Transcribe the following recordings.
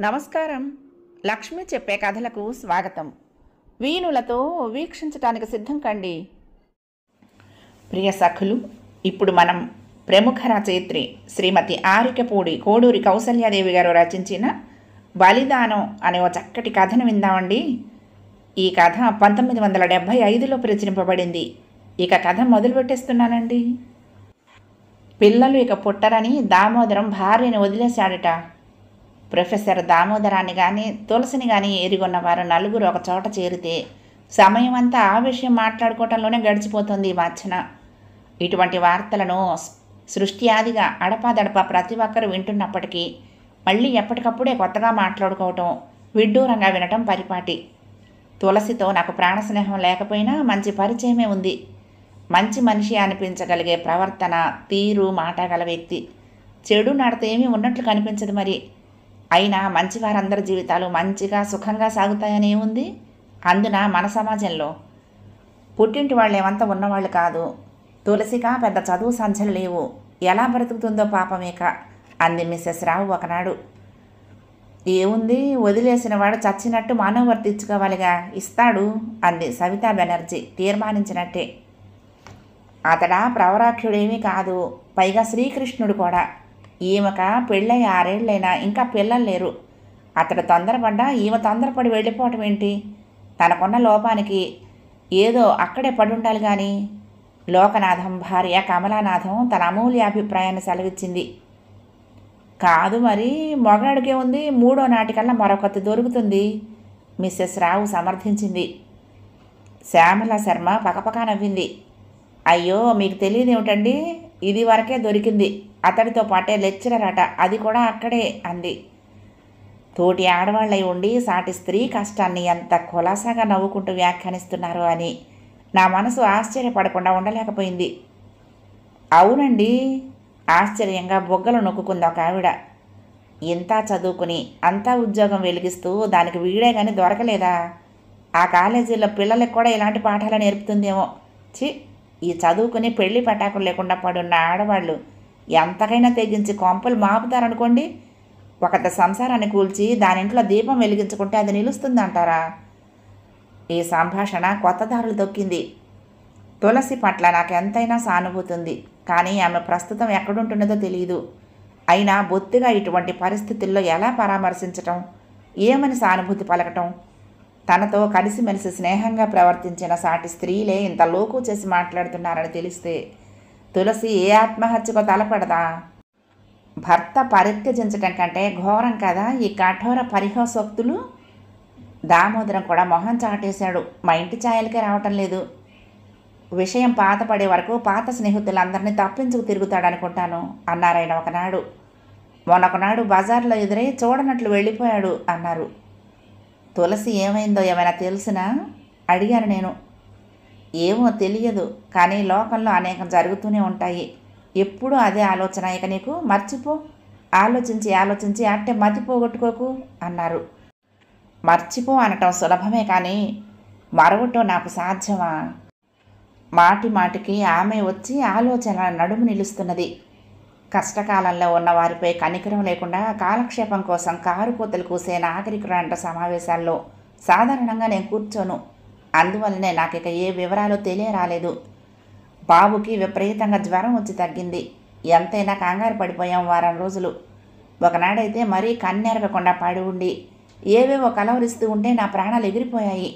నమస్కారం. లక్ష్మి చెప్పే కథలకు స్వాగతం. వీణులతో వీక్షించటానికి సిద్ధం కండి. ప్రియ సఖులు, ఇప్పుడు మనం ప్రముఖ రచయిత్రి శ్రీమతి ఆరికపూడి కోడూరి కౌసల్యాదేవి గారు రచించిన బలిదానం అనే ఓ చక్కటి కథను విందామండి. ఈ కథ 1975లో ప్రచురింపబడింది. ఇక కథ మొదలు పెట్టేస్తున్నానండి. పిల్లలు ఇక పుట్టరని దామోదరం భార్యని వదిలేశాడట. ప్రొఫెసర్ దామోదరాన్ని కానీ తులసిని కానీ ఎరిగొన్నవారు నలుగురు ఒక చోట చేరితే సమయం అంతా ఆ విషయం మాట్లాడుకోవటంలోనే గడిచిపోతుంది ఈ మధ్యన. ఇటువంటి వార్తలను సృష్టి ఆదిగా అడపాదడపా ప్రతి ఒక్కరు వింటున్నప్పటికీ మళ్ళీ ఎప్పటికప్పుడే కొత్తగా మాట్లాడుకోవటం, విడ్డూరంగా వినటం పరిపాటి. తులసితో నాకు ప్రాణ స్నేహం లేకపోయినా మంచి పరిచయమే ఉంది. మంచి మనిషి అనిపించగలిగే ప్రవర్తన, తీరు, మాట గల వ్యక్తి. చెడు నడత ఏమీ ఉన్నట్లు కనిపించదు. మరి అయినా మంచివారందరి జీవితాలు మంచిగా సుఖంగా సాగుతాయని ఏముంది? అందున మన సమాజంలో పుట్టింటి వాళ్ళు ఏమంతా ఉన్నవాళ్ళు కాదు. తులసిగా పెద్ద చదువు సంచలు లేవు. ఎలా బ్రతుకుతుందో పాపమేక అంది మిస్సెస్ రావు ఒకనాడు. ఏముంది, వదిలేసిన వాడు చచ్చినట్టు మానవ వర్తించుకోవాలిగా, ఇస్తాడు అంది సవితా బెనర్జీ తీర్మానించినట్టే. అతడా ప్రవరాఖ్యుడేమీ కాదు, పైగా శ్రీకృష్ణుడు కూడా. ఈమెక పెళ్ళై 6 ఏళ్ళైనా ఇంకా పిల్లలు లేరు. అతడు తొందరపడ్డా ఈమె తొందరపడి వెళ్ళిపోవటం ఏంటి? తనకున్న లోపానికి ఏదో అక్కడే పడుండాలి కానీ. లోకనాథం భార్య కమలానాథం తన అమూల్య అభిప్రాయాన్ని సెలవిచ్చింది. కాదు మరి, మొగాడికే ఉంది, 3వ నాటికల్లా మరొకటి దొరుకుతుంది మిస్సెస్ రావు సమర్థించింది. శ్యామల శర్మ పకపకా నవ్వింది. అయ్యో, మీకు తెలియదేమిటండి, ఇది వరకే దొరికింది. అతడితో పాటే లెక్చరర్ అట, అది కూడా అక్కడే అంది. తోటి ఆడవాళ్ళై ఉండి సాటి స్త్రీ కష్టాన్ని ఎంత కులాసాగా నవ్వుకుంటూ వ్యాఖ్యానిస్తున్నారు అని నా మనసు ఆశ్చర్యపడకుండా ఉండలేకపోయింది. అవునండి, ఆశ్చర్యంగా బొగ్గలు నొక్కుంది ఒక ఆవిడ. ఇంత చదువుకుని అంతా ఉద్యోగం వెలిగిస్తూ దానికి వీడే కానీ దొరకలేదా? ఆ కాలేజీలో పిల్లలకు కూడా ఇలాంటి పాఠాలు నేర్పుతుందేమో. ఈ చదువుకుని పెళ్లి పటాకులు లేకుండా పడున్న ఆడవాళ్ళు ఎంతకైనా తెగించి కొంపలు మాపుతారనుకోండి. ఒకటి సంసారాన్ని కూల్చి దానింట్లో దీపం వెలిగించుకుంటే అది నిలుస్తుందంటారా? ఈ సంభాషణ కొత్త దారులు తొక్కింది. తులసి పట్ల నాకు ఎంతైనా సానుభూతి ఉంది, కానీ ఆమె ప్రస్తుతం ఎక్కడుంటున్నదో తెలియదు. అయినా బొత్తిగా ఇటువంటి పరిస్థితుల్లో ఎలా పరామర్శించటం, ఏమని సానుభూతి పలకటం? తనతో కలిసిమెలిసి స్నేహంగా ప్రవర్తించిన సాటి స్త్రీలే ఇంత లోకు చేసి మాట్లాడుతున్నారని తెలిస్తే తులసి ఏ ఆత్మహత్యకో తలపడదా? భర్త పరిత్యజించటం కంటే ఘోరం కదా ఈ కఠోర పరిహాసోక్తులు. దామోదరం కూడా మొహం చాటేశాడు. మా ఇంటి ఛాయలకే రావటం లేదు. విషయం పాత పడే వరకు పాత స్నేహితులందరినీ తప్పించుకు తిరుగుతాడనుకుంటాను అన్నారాయన ఒకనాడు. మొన్నొకనాడు బజార్లో ఎదురై చూడనట్లు వెళ్ళిపోయాడు అన్నారు. తులసి ఏమైందో ఏమైనా తెలుసునా అడిగాను నేను. ఏమో తెలియదు, కానీ లోకంలో అనేకం జరుగుతూనే ఉంటాయి. ఎప్పుడూ అదే ఆలోచన. ఇక నీకు మర్చిపో, ఆలోచించి ఆలోచించి అట్టే మతిపోగొట్టుకోకు అన్నారు. మర్చిపో అనటం సులభమే, కానీ మరవటం నాకు సాధ్యమా? మాటి మాటికి ఆమె వచ్చి ఆలోచన నడుము నిలుస్తున్నది. కష్టకాలంలో ఉన్న వారిపై కనికరం లేకుండా కాలక్షేపం కోసం కారు కూతలు కూసే నాగరికురాంట సమావేశాల్లో సాధారణంగా నేను కూర్చోను. అందువల్లనే నాకు ఇక ఏ వివరాలు తెలియరాలేదు. బాబుకి విపరీతంగా జ్వరం వచ్చి తగ్గింది. ఎంతైనా కంగారు పడిపోయాం వారం రోజులు. ఒకనాడైతే మరీ కన్నెరగకుండా పడి ఉండి ఏవేవో కలవరిస్తూ ఉంటే నా ప్రాణాలు ఎగిరిపోయాయి.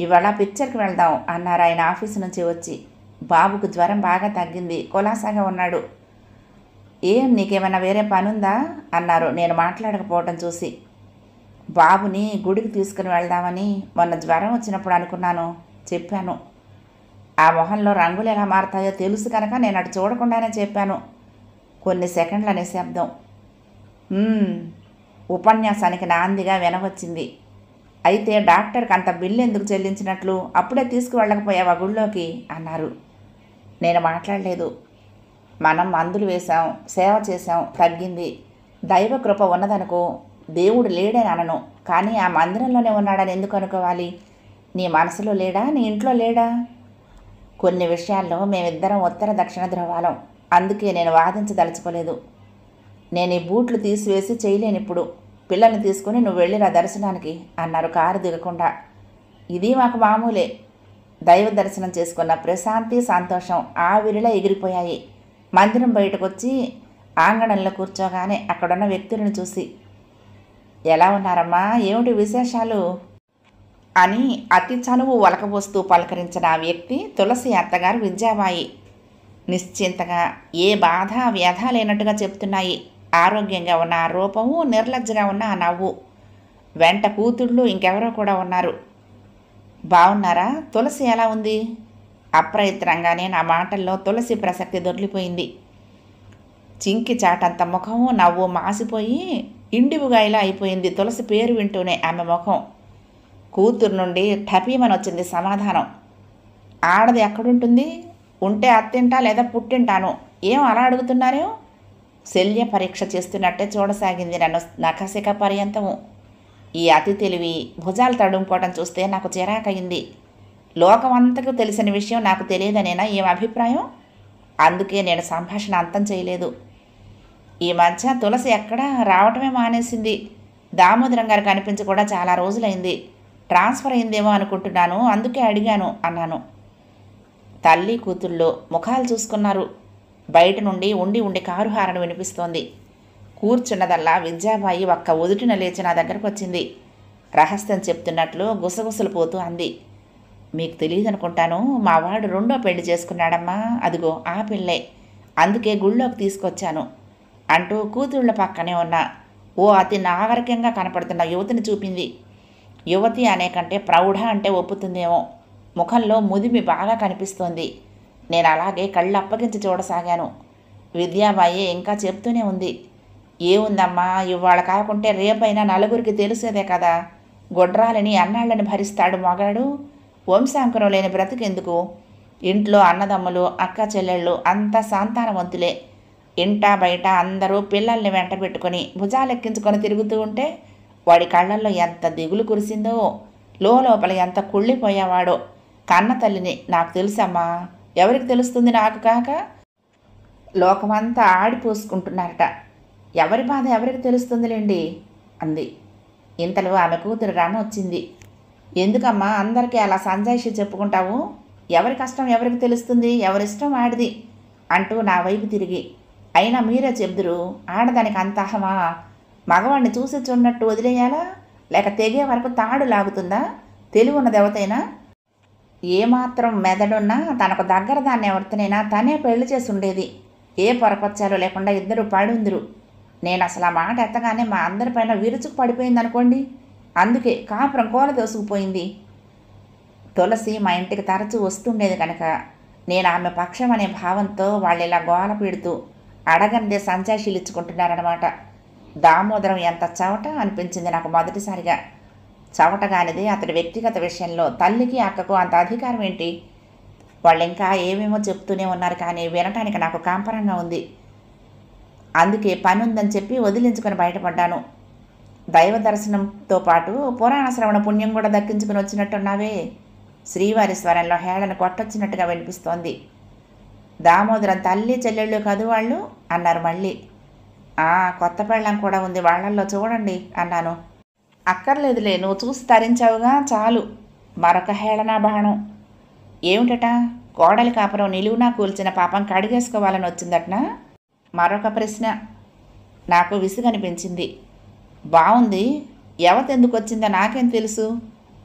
ఇవాళ పిక్చర్కి వెళ్దాం అన్నారు ఆయన ఆఫీసు నుంచి వచ్చి. బాబుకు జ్వరం బాగా తగ్గింది, కులాసాగా ఉన్నాడు. ఏం, నీకేమైనా వేరే పనుందా అన్నారు నేను మాట్లాడకపోవటం చూసి. బాబుని గుడికి తీసుకుని వెళ్దామని మొన్న జ్వరం వచ్చినప్పుడు అనుకున్నాను చెప్పాను. ఆ మొహంలో రంగులు ఎలా మారుతాయో తెలుసు కనుక నేను అటు చూడకుండానే చెప్పాను. కొన్ని సెకండ్ల నిశ్శబ్దం. ఉపన్యాసానికి నాందిగా వినవచ్చింది. అయితే డాక్టర్కి అంత బిల్లు ఎందుకు చెల్లించినట్లు? అప్పుడే తీసుకువెళ్ళకపోయావా గుళ్ళోకి అన్నారు. నేను మాట్లాడలేదు. మనం మందులు వేశాం, సేవ చేశాం, తగ్గింది. దైవకృప ఉన్నదనుకో. దేవుడు లేడని అనను, కానీ ఆ మందిరంలోనే ఉన్నాడని ఎందుకు అనుకోవాలి? నీ మనసులో లేడా? నీ ఇంట్లో లేడా? కొన్ని విషయాల్లో మేమిద్దరం ఉత్తర దక్షిణ ధ్రువాలం. అందుకే నేను వాదించదలుచుకోలేదు. నేను ఈ బూట్లు తీసివేసి చేయలేను. ఇప్పుడు పిల్లల్ని తీసుకుని నువ్వు వెళ్ళిరా దర్శనానికి అన్నారు కారు దిగకుండా. ఇది మాకు మామూలే. దైవ దర్శనం చేసుకున్న ప్రశాంతి సంతోషం ఆవిరిలా ఎగిరిపోయాయి. మందిరం బయటకు వచ్చి ఆంగణంలో కూర్చోగానే అక్కడున్న వ్యక్తులను చూసి, ఎలా ఉన్నారమ్మా, ఏమిటి విశేషాలు అని అతి చనువు వలకబోస్తూ పలకరించిన ఆ వ్యక్తి తులసి అత్తగారు విద్యాబాయి. నిశ్చింతగా ఏ బాధ వ్యధ లేనట్టుగా చెప్తున్నాయి. ఆరోగ్యంగా ఉన్న ఆ రూపము, నిర్లజ్జగా ఉన్న ఆ నవ్వు. వెంట కూతుళ్ళు ఇంకెవరో కూడా ఉన్నారు. బాగున్నారా? తులసి ఎలా ఉంది? అప్రయత్నంగానే నా మాటల్లో తులసి ప్రసక్తి దొర్లిపోయింది. చింకి చాటంత ముఖము నవ్వు మాసిపోయి ఇండివుగాయిలా అయిపోయింది తులసి పేరు వింటూనే ఆమె ముఖం. కూతురు నుండి ఠపీమని వచ్చింది సమాధానం. ఆడది ఎక్కడుంటుంది? ఉంటే అత్తింటా లేదా పుట్టింటాను. ఏం అలా అడుగుతున్నారేమో? శల్య పరీక్ష చేస్తున్నట్టే చూడసాగింది నన్ను నఖశిఖ పర్యంతము. ఈ అతి తెలివి భుజాలు తడుముకోవటం చూస్తే నాకు చిరాకయింది. లోకమంతకు తెలిసిన విషయం నాకు తెలియదనేనా ఏం అభిప్రాయం? అందుకే నేను సంభాషణ అంతం చేయలేదు. ఈ మధ్య తులసి ఎక్కడా రావటమే మానేసింది. దామోదరం గారు కనిపించి కూడా చాలా రోజులైంది. ట్రాన్స్ఫర్ అయిందేమో అనుకుంటున్నాను, అందుకే అడిగాను అన్నాను. తల్లి కూతుళ్ళు ముఖాలు చూసుకున్నారు. బయట నుండి ఉండి కారు హారణ వినిపిస్తోంది. కూర్చున్నదల్లా విద్యాబాయి ఒక్క ఉదుటిన లేచి నా దగ్గరకు వచ్చింది. రహస్యం చెప్తున్నట్లు గుసగుసలు పోతూ అంది, మీకు తెలియదనుకుంటాను, మా వాడు 2వ పెళ్లి చేసుకున్నాడమ్మా. అదిగో ఆ పిల్లే, అందుకే గుళ్ళోకి తీసుకొచ్చాను అంటూ కూతుళ్ళ పక్కనే ఉన్న ఓ అతి నాగరికంగా కనపడుతున్న యువతిని చూపింది. యువతి అనే కంటే ప్రౌఢ అంటే ఒప్పుతుందేమో. ముఖంలో ముదిమి బాగా కనిపిస్తోంది. నేను అలాగే కళ్ళు అప్పగించి చూడసాగాను. విద్యాబాయి ఇంకా చెప్తూనే ఉంది, ఏముందమ్మా, ఇవాళ కాకుంటే రేపైనా నలుగురికి తెలిసేదే కదా. గొడ్రాలని అన్నాళ్ళని భరిస్తాడు మగాడు. వంశాంకురం లేని బ్రతికెందుకు? ఇంట్లో అన్నదమ్ములు అక్క చెల్లెళ్ళు అంతా సంతానవంతులే. ఇంటా బయట అందరూ పిల్లల్ని వెంట పెట్టుకొని భుజాలెక్కించుకొని తిరుగుతూ ఉంటే వాడి కళ్ళల్లో ఎంత దిగులు కురిసిందో, లోపల ఎంత కుళ్ళిపోయేవాడో. కన్న తల్లిని నాకు తెలుసమ్మా. ఎవరికి తెలుస్తుంది నాకు కాక? లోకమంతా ఆడిపోసుకుంటున్నారట. ఎవరి బాధ ఎవరికి తెలుస్తుందిలేండి అంది. ఇంతలో ఆమె కూతురు రమ వచ్చింది. ఎందుకమ్మా అందరికీ అలా సంజాయిషి చెప్పుకుంటావు? ఎవరి కష్టం ఎవరికి తెలుస్తుంది, ఎవరిష్టం వాడిది అంటూ నా వైపు తిరిగి, అయినా మీరే చెబుదురు, ఆడదానికి అంత అహమా? మగవాడిని చూసి చూడనట్టు వదిలేయాలా, లేక తెగే వరకు తాడు లాగుతుందా? తెలివి ఉన్న దేవతైనా? ఏమాత్రం మెదడున్నా తనకు దగ్గర దాన్ని ఎవరితోనైనా తనే పెళ్లి చేసి ఉండేది. ఏ పొరపచ్చాలో లేకుండా ఇద్దరు పడుందురు. నేను అసలు ఆ మాట ఎత్తగానే మా అందరిపైన విరుచుకు పడిపోయింది అనుకోండి. అందుకే కాపురం కోల దోసుకుపోయింది. తులసి మా ఇంటికి తరచూ వస్తుండేది కనుక నేను ఆమె పక్షం అనే భావంతో వాళ్ళు ఇలా గోల పీడుతూ అడగందే సంచాషీలు ఇచ్చుకుంటున్నారనమాట. దామోదరం ఎంత చవట అనిపించింది నాకు మొదటిసారిగా. చవటగానిది అతడి వ్యక్తిగత విషయంలో తల్లికి అక్కకు అంత అధికారం ఏంటి? వాళ్ళు ఇంకా ఏమేమో చెప్తూనే ఉన్నారు, కానీ వినటానికి నాకు కాంపరంగా ఉంది. అందుకే పని ఉందని చెప్పి వదిలించుకొని బయటపడ్డాను. దైవ దర్శనంతో పాటు పురాణ శ్రవణ పుణ్యం కూడా దక్కించుకుని వచ్చినట్టున్నావే. శ్రీవారి స్వరంలో హేళన కొట్టొచ్చినట్టుగా వినిపిస్తోంది. దామోదరం తల్లి చెల్లెళ్ళు కదు వాళ్ళు అన్నారు మళ్ళీ. కొత్త పెళ్ళం కూడా ఉంది వాళ్ళల్లో చూడండి అన్నాను. అక్కర్లేదులే, నువ్వు చూసి తరించావుగా చాలు. మరొక హేళనా బాణం. ఏమిటట? కోడలి కాపురం నిలువునా కూల్చిన పాపం కడిగేసుకోవాలని వచ్చిందటనా? మరొక ప్రశ్న. నాకు విసుగనిపించింది. బాగుంది, ఎవతెందుకు వచ్చిందో నాకేం తెలుసు?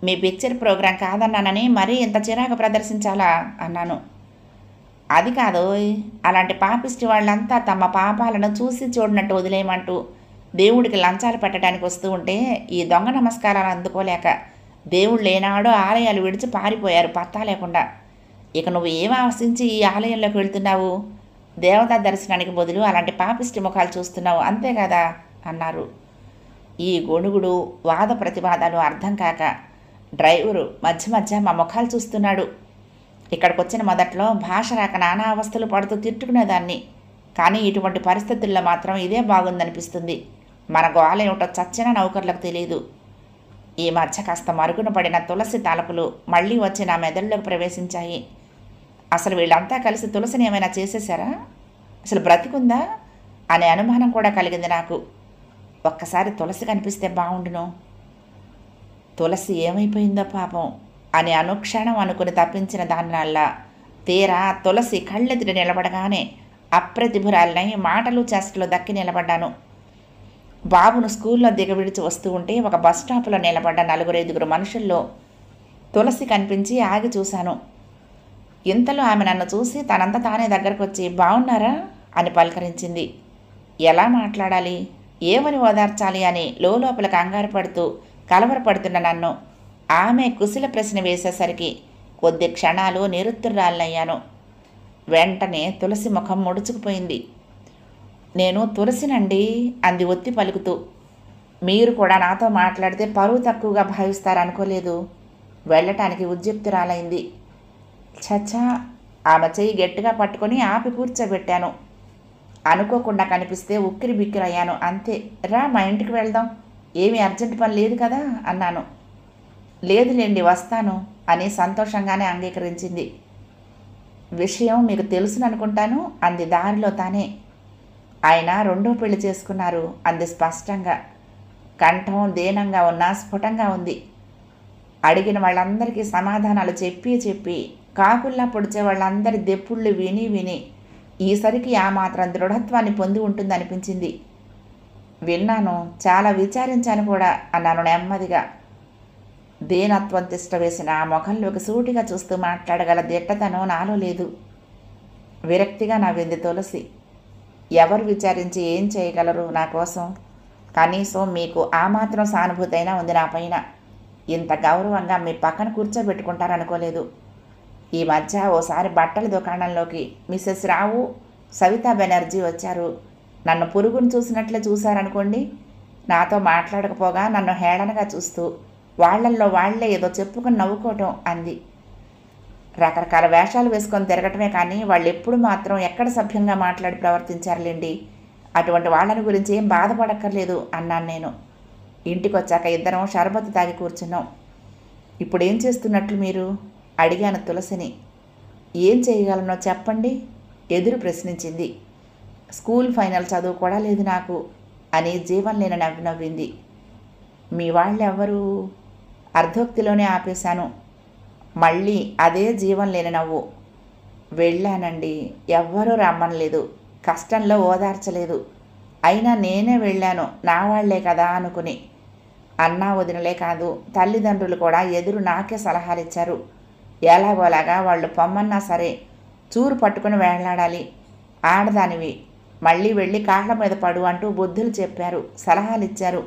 మీ పిక్చర్ ప్రోగ్రాం కాదన్నానని మరీ ఇంత చిరాకు ప్రదర్శించాలా అన్నాను. అది కాదోయ్, అలాంటి పాపిష్టి వాళ్ళంతా తమ పాపాలను చూసి చూడనట్టు వదిలేయమంటూ దేవుడికి లంచాలు పెట్టడానికి వస్తూ ఉంటే ఈ దొంగ నమస్కారాలు అందుకోలేక దేవుళ్ళు ఏనాడో ఆలయాలు విడిచి పారిపోయారు పత్తా లేకుండా. ఇక నువ్వు ఏం ఆశించి ఈ ఆలయంలోకి వెళ్తున్నావు? దేవతా దర్శనానికి బదులు అలాంటి పాపిష్టి ముఖాలు చూస్తున్నావు అంతే కదా అన్నారు. ఈ గొణుగుడు వాద ప్రతివాదాలు అర్థం కాక డ్రైవరు మధ్య మధ్య మా ముఖాలు చూస్తున్నాడు. ఇక్కడికి వచ్చిన మొదట్లో భాష రాక నానా అవస్థలు పడుతూ తిట్టుకునేదాన్ని. కానీ ఇటువంటి పరిస్థితుల్లో మాత్రం ఇదే బాగుందనిపిస్తుంది. మన గోల ఏమిటో చచ్చిన నౌకర్లకు తెలియదు. ఈ మధ్య కాస్త మరుగున పడిన తులసి తలపులు మళ్ళీ వచ్చి నా మెదడులోకి ప్రవేశించాయి. అసలు వీళ్ళంతా కలిసి తులసిని ఏమైనా చేసేశారా? అసలు బ్రతికుందా అనే అనుమానం కూడా కలిగింది నాకు. ఒక్కసారి తులసి కనిపిస్తే బాగుండును. తులసి ఏమైపోయిందో పాపం అని అనుక్షణం అనుకుని తప్పించిన దానివల్ల తీరా తులసి కళ్ళెదుట నిలబడగానే అప్రతిభురాలనై మాటలు చేష్టలు దక్కి నిలబడ్డాను. బాబును స్కూల్లో దిగవిడిచి వస్తూ ఉంటే ఒక బస్ స్టాప్లో నిలబడ్డ 4-5 మనుషుల్లో తులసి కనిపించి ఆగి చూశాను. ఇంతలో ఆమె నన్ను చూసి తనంత తానే దగ్గరకు వచ్చి బాగున్నారా అని పలకరించింది. ఎలా మాట్లాడాలి, ఏమని ఓదార్చాలి అని లోపల కంగారు పడుతూ కలవరపడుతున్న నన్ను ఆమె కుశల ప్రశ్న వేసేసరికి కొద్ది క్షణాలు నిరుత్తరాలనయ్యాను. వెంటనే తులసి ముఖం ముడుచుకుపోయింది. నేను తులసినండి అంది ఒత్తి పలుకుతూ. మీరు కూడా నాతో మాట్లాడితే పరువు తక్కువగా భావిస్తారనుకోలేదు. వెళ్ళటానికి ఉద్యుక్తురాలైంది. చచ్చా ఆమె చెయ్యి గట్టిగా పట్టుకొని ఆపి కూర్చోబెట్టాను. అనుకోకుండా కనిపిస్తే ఉక్కిరి బిక్కిరయ్యాను. అంతే, రా మా ఇంటికి వెళ్దాం, ఏమీ అర్జెంట్ పని లేదు కదా అన్నాను. లేదులేండి వస్తాను అని సంతోషంగానే అంగీకరించింది. విషయం మీకు తెలుసుననుకుంటాను అంది దారిలో తానే. ఆయన 2వ పెళ్లి చేసుకున్నారు అంది స్పష్టంగా. కంఠం దీనంగా ఉన్న స్ఫుటంగా ఉంది. అడిగిన వాళ్ళందరికీ సమాధానాలు చెప్పి కాకుల్లా పొడిచే వాళ్ళందరి దెప్పుళ్ళు విని ఈసరికి ఆ మాత్రం దృఢత్వాన్ని పొంది ఉంటుందనిపించింది. విన్నాను, చాలా విచారించాను కూడా అన్నాను నెమ్మదిగా. దీనత్వం తిష్ట వేసిన ఆ ముఖంలోకి సూటిగా చూస్తూ మాట్లాడగల దిట్టతనం నాలో లేదు. విరక్తిగా నవ్వింది తులసి. ఎవరు విచారించి ఏం చేయగలరు నా కోసం? కనీసం మీకు ఆ మాత్రం సానుభూతి అయినా ఉంది నా పైన. ఇంత గౌరవంగా మీ పక్కన కూర్చోబెట్టుకుంటారనుకోలేదు. ఈ మధ్య ఓసారి బట్టల దుకాణంలోకి మిసెస్ రావు, సవితా బెనర్జీ వచ్చారు. నన్ను పురుగును చూసినట్లే చూశారనుకోండి. నాతో మాట్లాడకపోగా నన్ను హేళనగా చూస్తూ వాళ్లల్లో వాళ్లే ఏదో చెప్పుకొని నవ్వుకోవటం అంది. రకరకాల వేషాలు వేసుకొని తిరగటమే కానీ వాళ్ళు ఎప్పుడు మాత్రం ఎక్కడ సభ్యంగా మాట్లాడి ప్రవర్తించారులేండి. అటువంటి వాళ్ళని గురించి ఏం బాధపడక్కర్లేదు అన్నాను నేను. ఇంటికి వచ్చాక ఇద్దరం షర్బత్ తాగి కూర్చున్నాం. ఇప్పుడేం చేస్తున్నట్లు మీరు అడిగాను తులసిని. ఏం చేయగలనో చెప్పండి ఎదురు ప్రశ్నించింది. స్కూల్ ఫైనల్ చదువు కూడా లేదు నాకు అని జీవం లేని నవ్వింది. మీ వాళ్ళెవ్వరు? అర్ధోక్తిలోనే ఆపేశాను. మళ్ళీ అదే జీవం లేని నవ్వు. వెళ్ళానండి, ఎవ్వరూ రమ్మనలేదు, కష్టంలో ఓదార్చలేదు. అయినా నేనే వెళ్ళాను, నా వాళ్లే కదా అనుకుని. అన్నా వదినలే కాదు, తల్లిదండ్రులు కూడా ఎదురు నాకే సలహాలు ఇచ్చారు. ఎలాగోలాగా వాళ్ళు పొమ్మన్నా సరే చూరు పట్టుకుని వేళ్లాడాలి, ఆడదానివి, మళ్ళీ వెళ్ళి కాళ్ళ మీద పడు అంటూ బుద్ధులు చెప్పారు, సలహాలు ఇచ్చారు.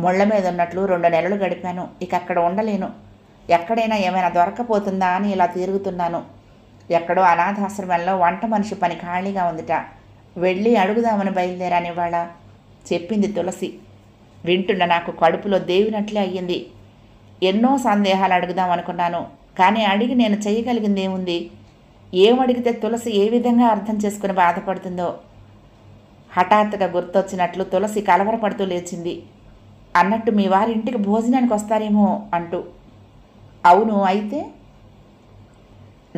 ముళ్ళ మీద ఉన్నట్లు 2 నెలలు గడిపాను. ఇక అక్కడ ఉండలేను. ఎక్కడైనా ఏమైనా దొరకపోతుందా అని ఇలా తిరుగుతున్నాను. ఎక్కడో అనాథాశ్రమంలో వంట మనిషి పని ఖాళీగా ఉందిట, వెళ్ళి అడుగుదామని బయలుదేరాని ఇవాళ చెప్పింది తులసి. వింటున్న నాకు కడుపులో దేవినట్లే అయ్యింది. ఎన్నో సందేహాలు అడుగుదామనుకున్నాను, కానీ అడిగి నేను చేయగలిగింది ఏముంది? ఏమడిగితే తులసి ఏ విధంగా అర్థం చేసుకుని బాధపడుతుందో. హఠాత్తుగా గుర్తొచ్చినట్లు తులసి కలవరపడుతూ లేచింది. అన్నట్టు మీ వారి ఇంటికి భోజనానికి వస్తారేమో అంటూ. అవును, అయితే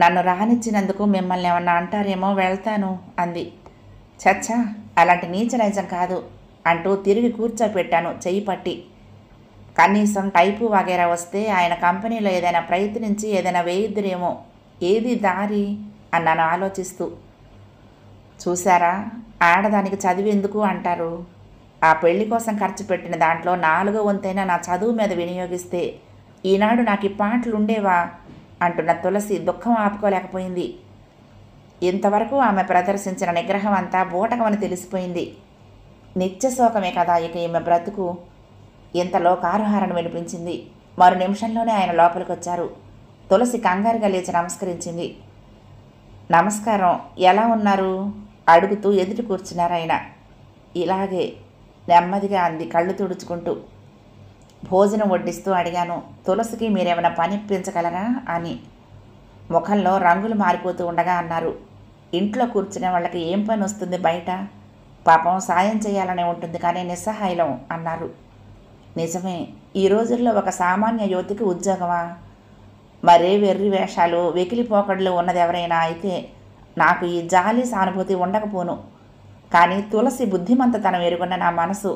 నన్ను రానిచ్చినందుకు మిమ్మల్ని ఏమన్నా అంటారేమో, వెళ్తాను అంది. చచ్చా, అలాంటి నీచ నైజం కాదు అంటూ తిరిగి కూర్చోపెట్టాను చెయ్యి పట్టి. కనీసం టైపు వగేరా వస్తే ఆయన కంపెనీలో ఏదైనా ప్రయత్నించి ఏదైనా వేయిద్దురేమో, ఏది దారి అన్నాను ఆలోచిస్తూ. చూశారా, ఆడదానికి చదివి ఎందుకు అంటారు. ఆ పెళ్లి కోసం ఖర్చు పెట్టిన దాంట్లో 4వ వంతైనా నా చదువు మీద వినియోగిస్తే ఈనాడు నాకు ఈ పాటలు ఉండేవా అంటున్న తులసి దుఃఖం ఆపుకోలేకపోయింది. ఇంతవరకు ఆమె ప్రదర్శించిన నిగ్రహం అంతా బూటకమని తెలిసిపోయింది. నిత్యశోకమే కదా ఇక ఈమె బ్రతుకు. ఇంతలో కారు హారన్ వినిపించింది. మరు నిమిషంలోనే ఆయన లోపలికి వచ్చారు. తులసి కంగారుగా లేచి నమస్కరించింది. నమస్కారం, ఎలా ఉన్నారు అడుగుతూ ఎదుటి కూర్చున్నారు ఆయన. ఇలాగే నెమ్మదిగా అంది కళ్ళు తుడుచుకుంటూ. భోజనం వడ్డిస్తూ అడిగాను, తులసికి మీరేమైనా పని ఇప్పించగలరా అని. ముఖంలో రంగులు మారిపోతూ ఉండగా అన్నారు, ఇంట్లో కూర్చునే వాళ్ళకి ఏం పని వస్తుంది బయట, పాపం సాయం చేయాలనే ఉంటుంది కానీ నిస్సహాయం అన్నారు. నిజమే, ఈ రోజుల్లో ఒక సామాన్య యువతికి ఉద్యోగమా? మరే వెర్రి వేషాలు వెకిలిపోకడ్లు ఉన్నది ఎవరైనా అయితే నాకు ఈ జాలి సానుభూతి ఉండకపోను. కానీ తులసి బుద్ధిమంతతనం ఎరుగున్న నా మనసు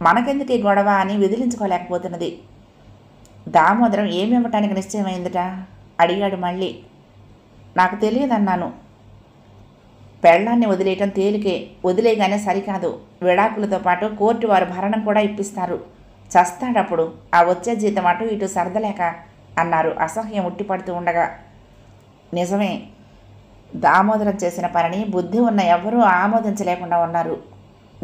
మనకెందుకు ఈ గొడవ అని విదిలించుకోలేకపోతున్నది. దామోదరం ఏమివ్వటానికి నిశ్చయమైందిట అడిగాడు మళ్ళీ. నాకు తెలియదన్నాను. పెళ్ళాన్ని వదిలేయటం తేలికే, వదిలేయగానే సరికాదు. విడాకులతో పాటు కోర్టు వారు భరణం కూడా ఇప్పిస్తారు. చస్తాడప్పుడు ఆ వచ్చే జీతం అటు ఇటు సర్దలేక అన్నారు అసహ్యం ఉట్టిపడుతూ ఉండగా. నిజమే, దామోదరం చేసిన పనిని బుద్ధి ఉన్న ఎవరూ ఆమోదించలేకుండా ఉన్నారు.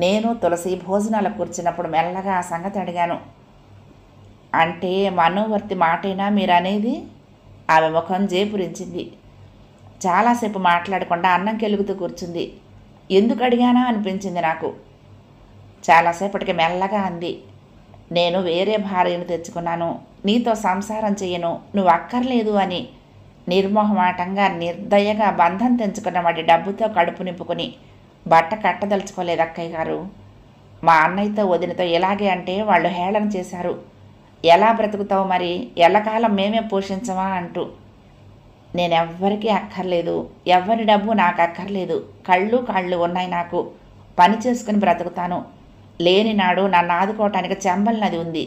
నేను తులసి భోజనాలకు కూర్చున్నప్పుడు మెల్లగా ఆ సంగతి అడిగాను. అంటే మనోవర్తి మాటేనా మీరనేది? ఆమె ముఖం జేపురించింది. చాలాసేపు మాట్లాడకుండా అన్నం కెలుగుతూ కూర్చుంది. ఎందుకు అడిగానా అనిపించింది నాకు. చాలాసేపటికి మెల్లగా అంది. నేను వేరే భార్యను తెచ్చుకున్నాను, నీతో సంసారం చెయ్యను, నువ్వు అక్కర్లేదు అని నిర్మోహమాటంగా నిర్దయగా బంధం తెంచుకున్న వాడి డబ్బుతో కడుపు నింపుకుని బట్ట కట్టదలుచుకోలేదు అక్కయ్య గారు. మా అన్నయ్యతో వదినతో ఇలాగే అంటే వాళ్ళు హేళన చేశారు. ఎలా బ్రతుకుతావు మరి, ఎల్లకాలం మేమే పోషించమా అంటూ. నేనెవ్వరికీ అక్కర్లేదు, ఎవరి డబ్బు నాకు అక్కర్లేదు. కళ్ళు కాళ్ళు ఉన్నాయి నాకు, పని చేసుకుని బ్రతుకుతాను. లేని నాడు నన్ను ఆదుకోవటానికి చెంబల్ నది ఉంది,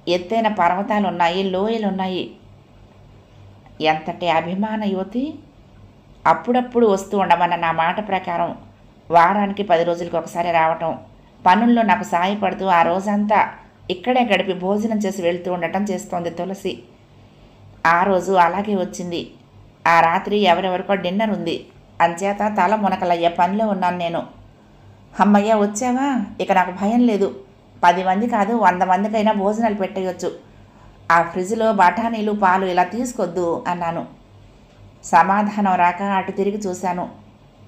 ఎత్తైన పర్వతాలు ఉన్నాయి, లోయలు ఉన్నాయి. ఎంతటి అభిమాన యువతి! అప్పుడప్పుడు వస్తూ ఉండమన్న నా మాట ప్రకారం వారానికి 10 రోజులకు ఒకసారి రావటం, పనుల్లో నాకు సాయపడుతూ ఆ రోజంతా ఇక్కడే గడిపి భోజనం చేసి వెళ్తూ ఉండటం చేస్తోంది తులసి. ఆ రోజు అలాగే వచ్చింది. ఆ రాత్రి ఎవరెవరికో డిన్నర్ ఉంది, అంచేత తల మునకలయ్యే పనిలో ఉన్నాను నేను. అమ్మయ్య వచ్చావా, ఇక నాకు భయం లేదు. 10 మంది కాదు 100 మందికైనా భోజనాలు పెట్టేయొచ్చు. ఆ ఫ్రిడ్జ్లో బఠానీలు పాలు ఇలా తీసుకొద్దు అన్నాను. సమాధానం రాక అటు తిరిగి చూశాను.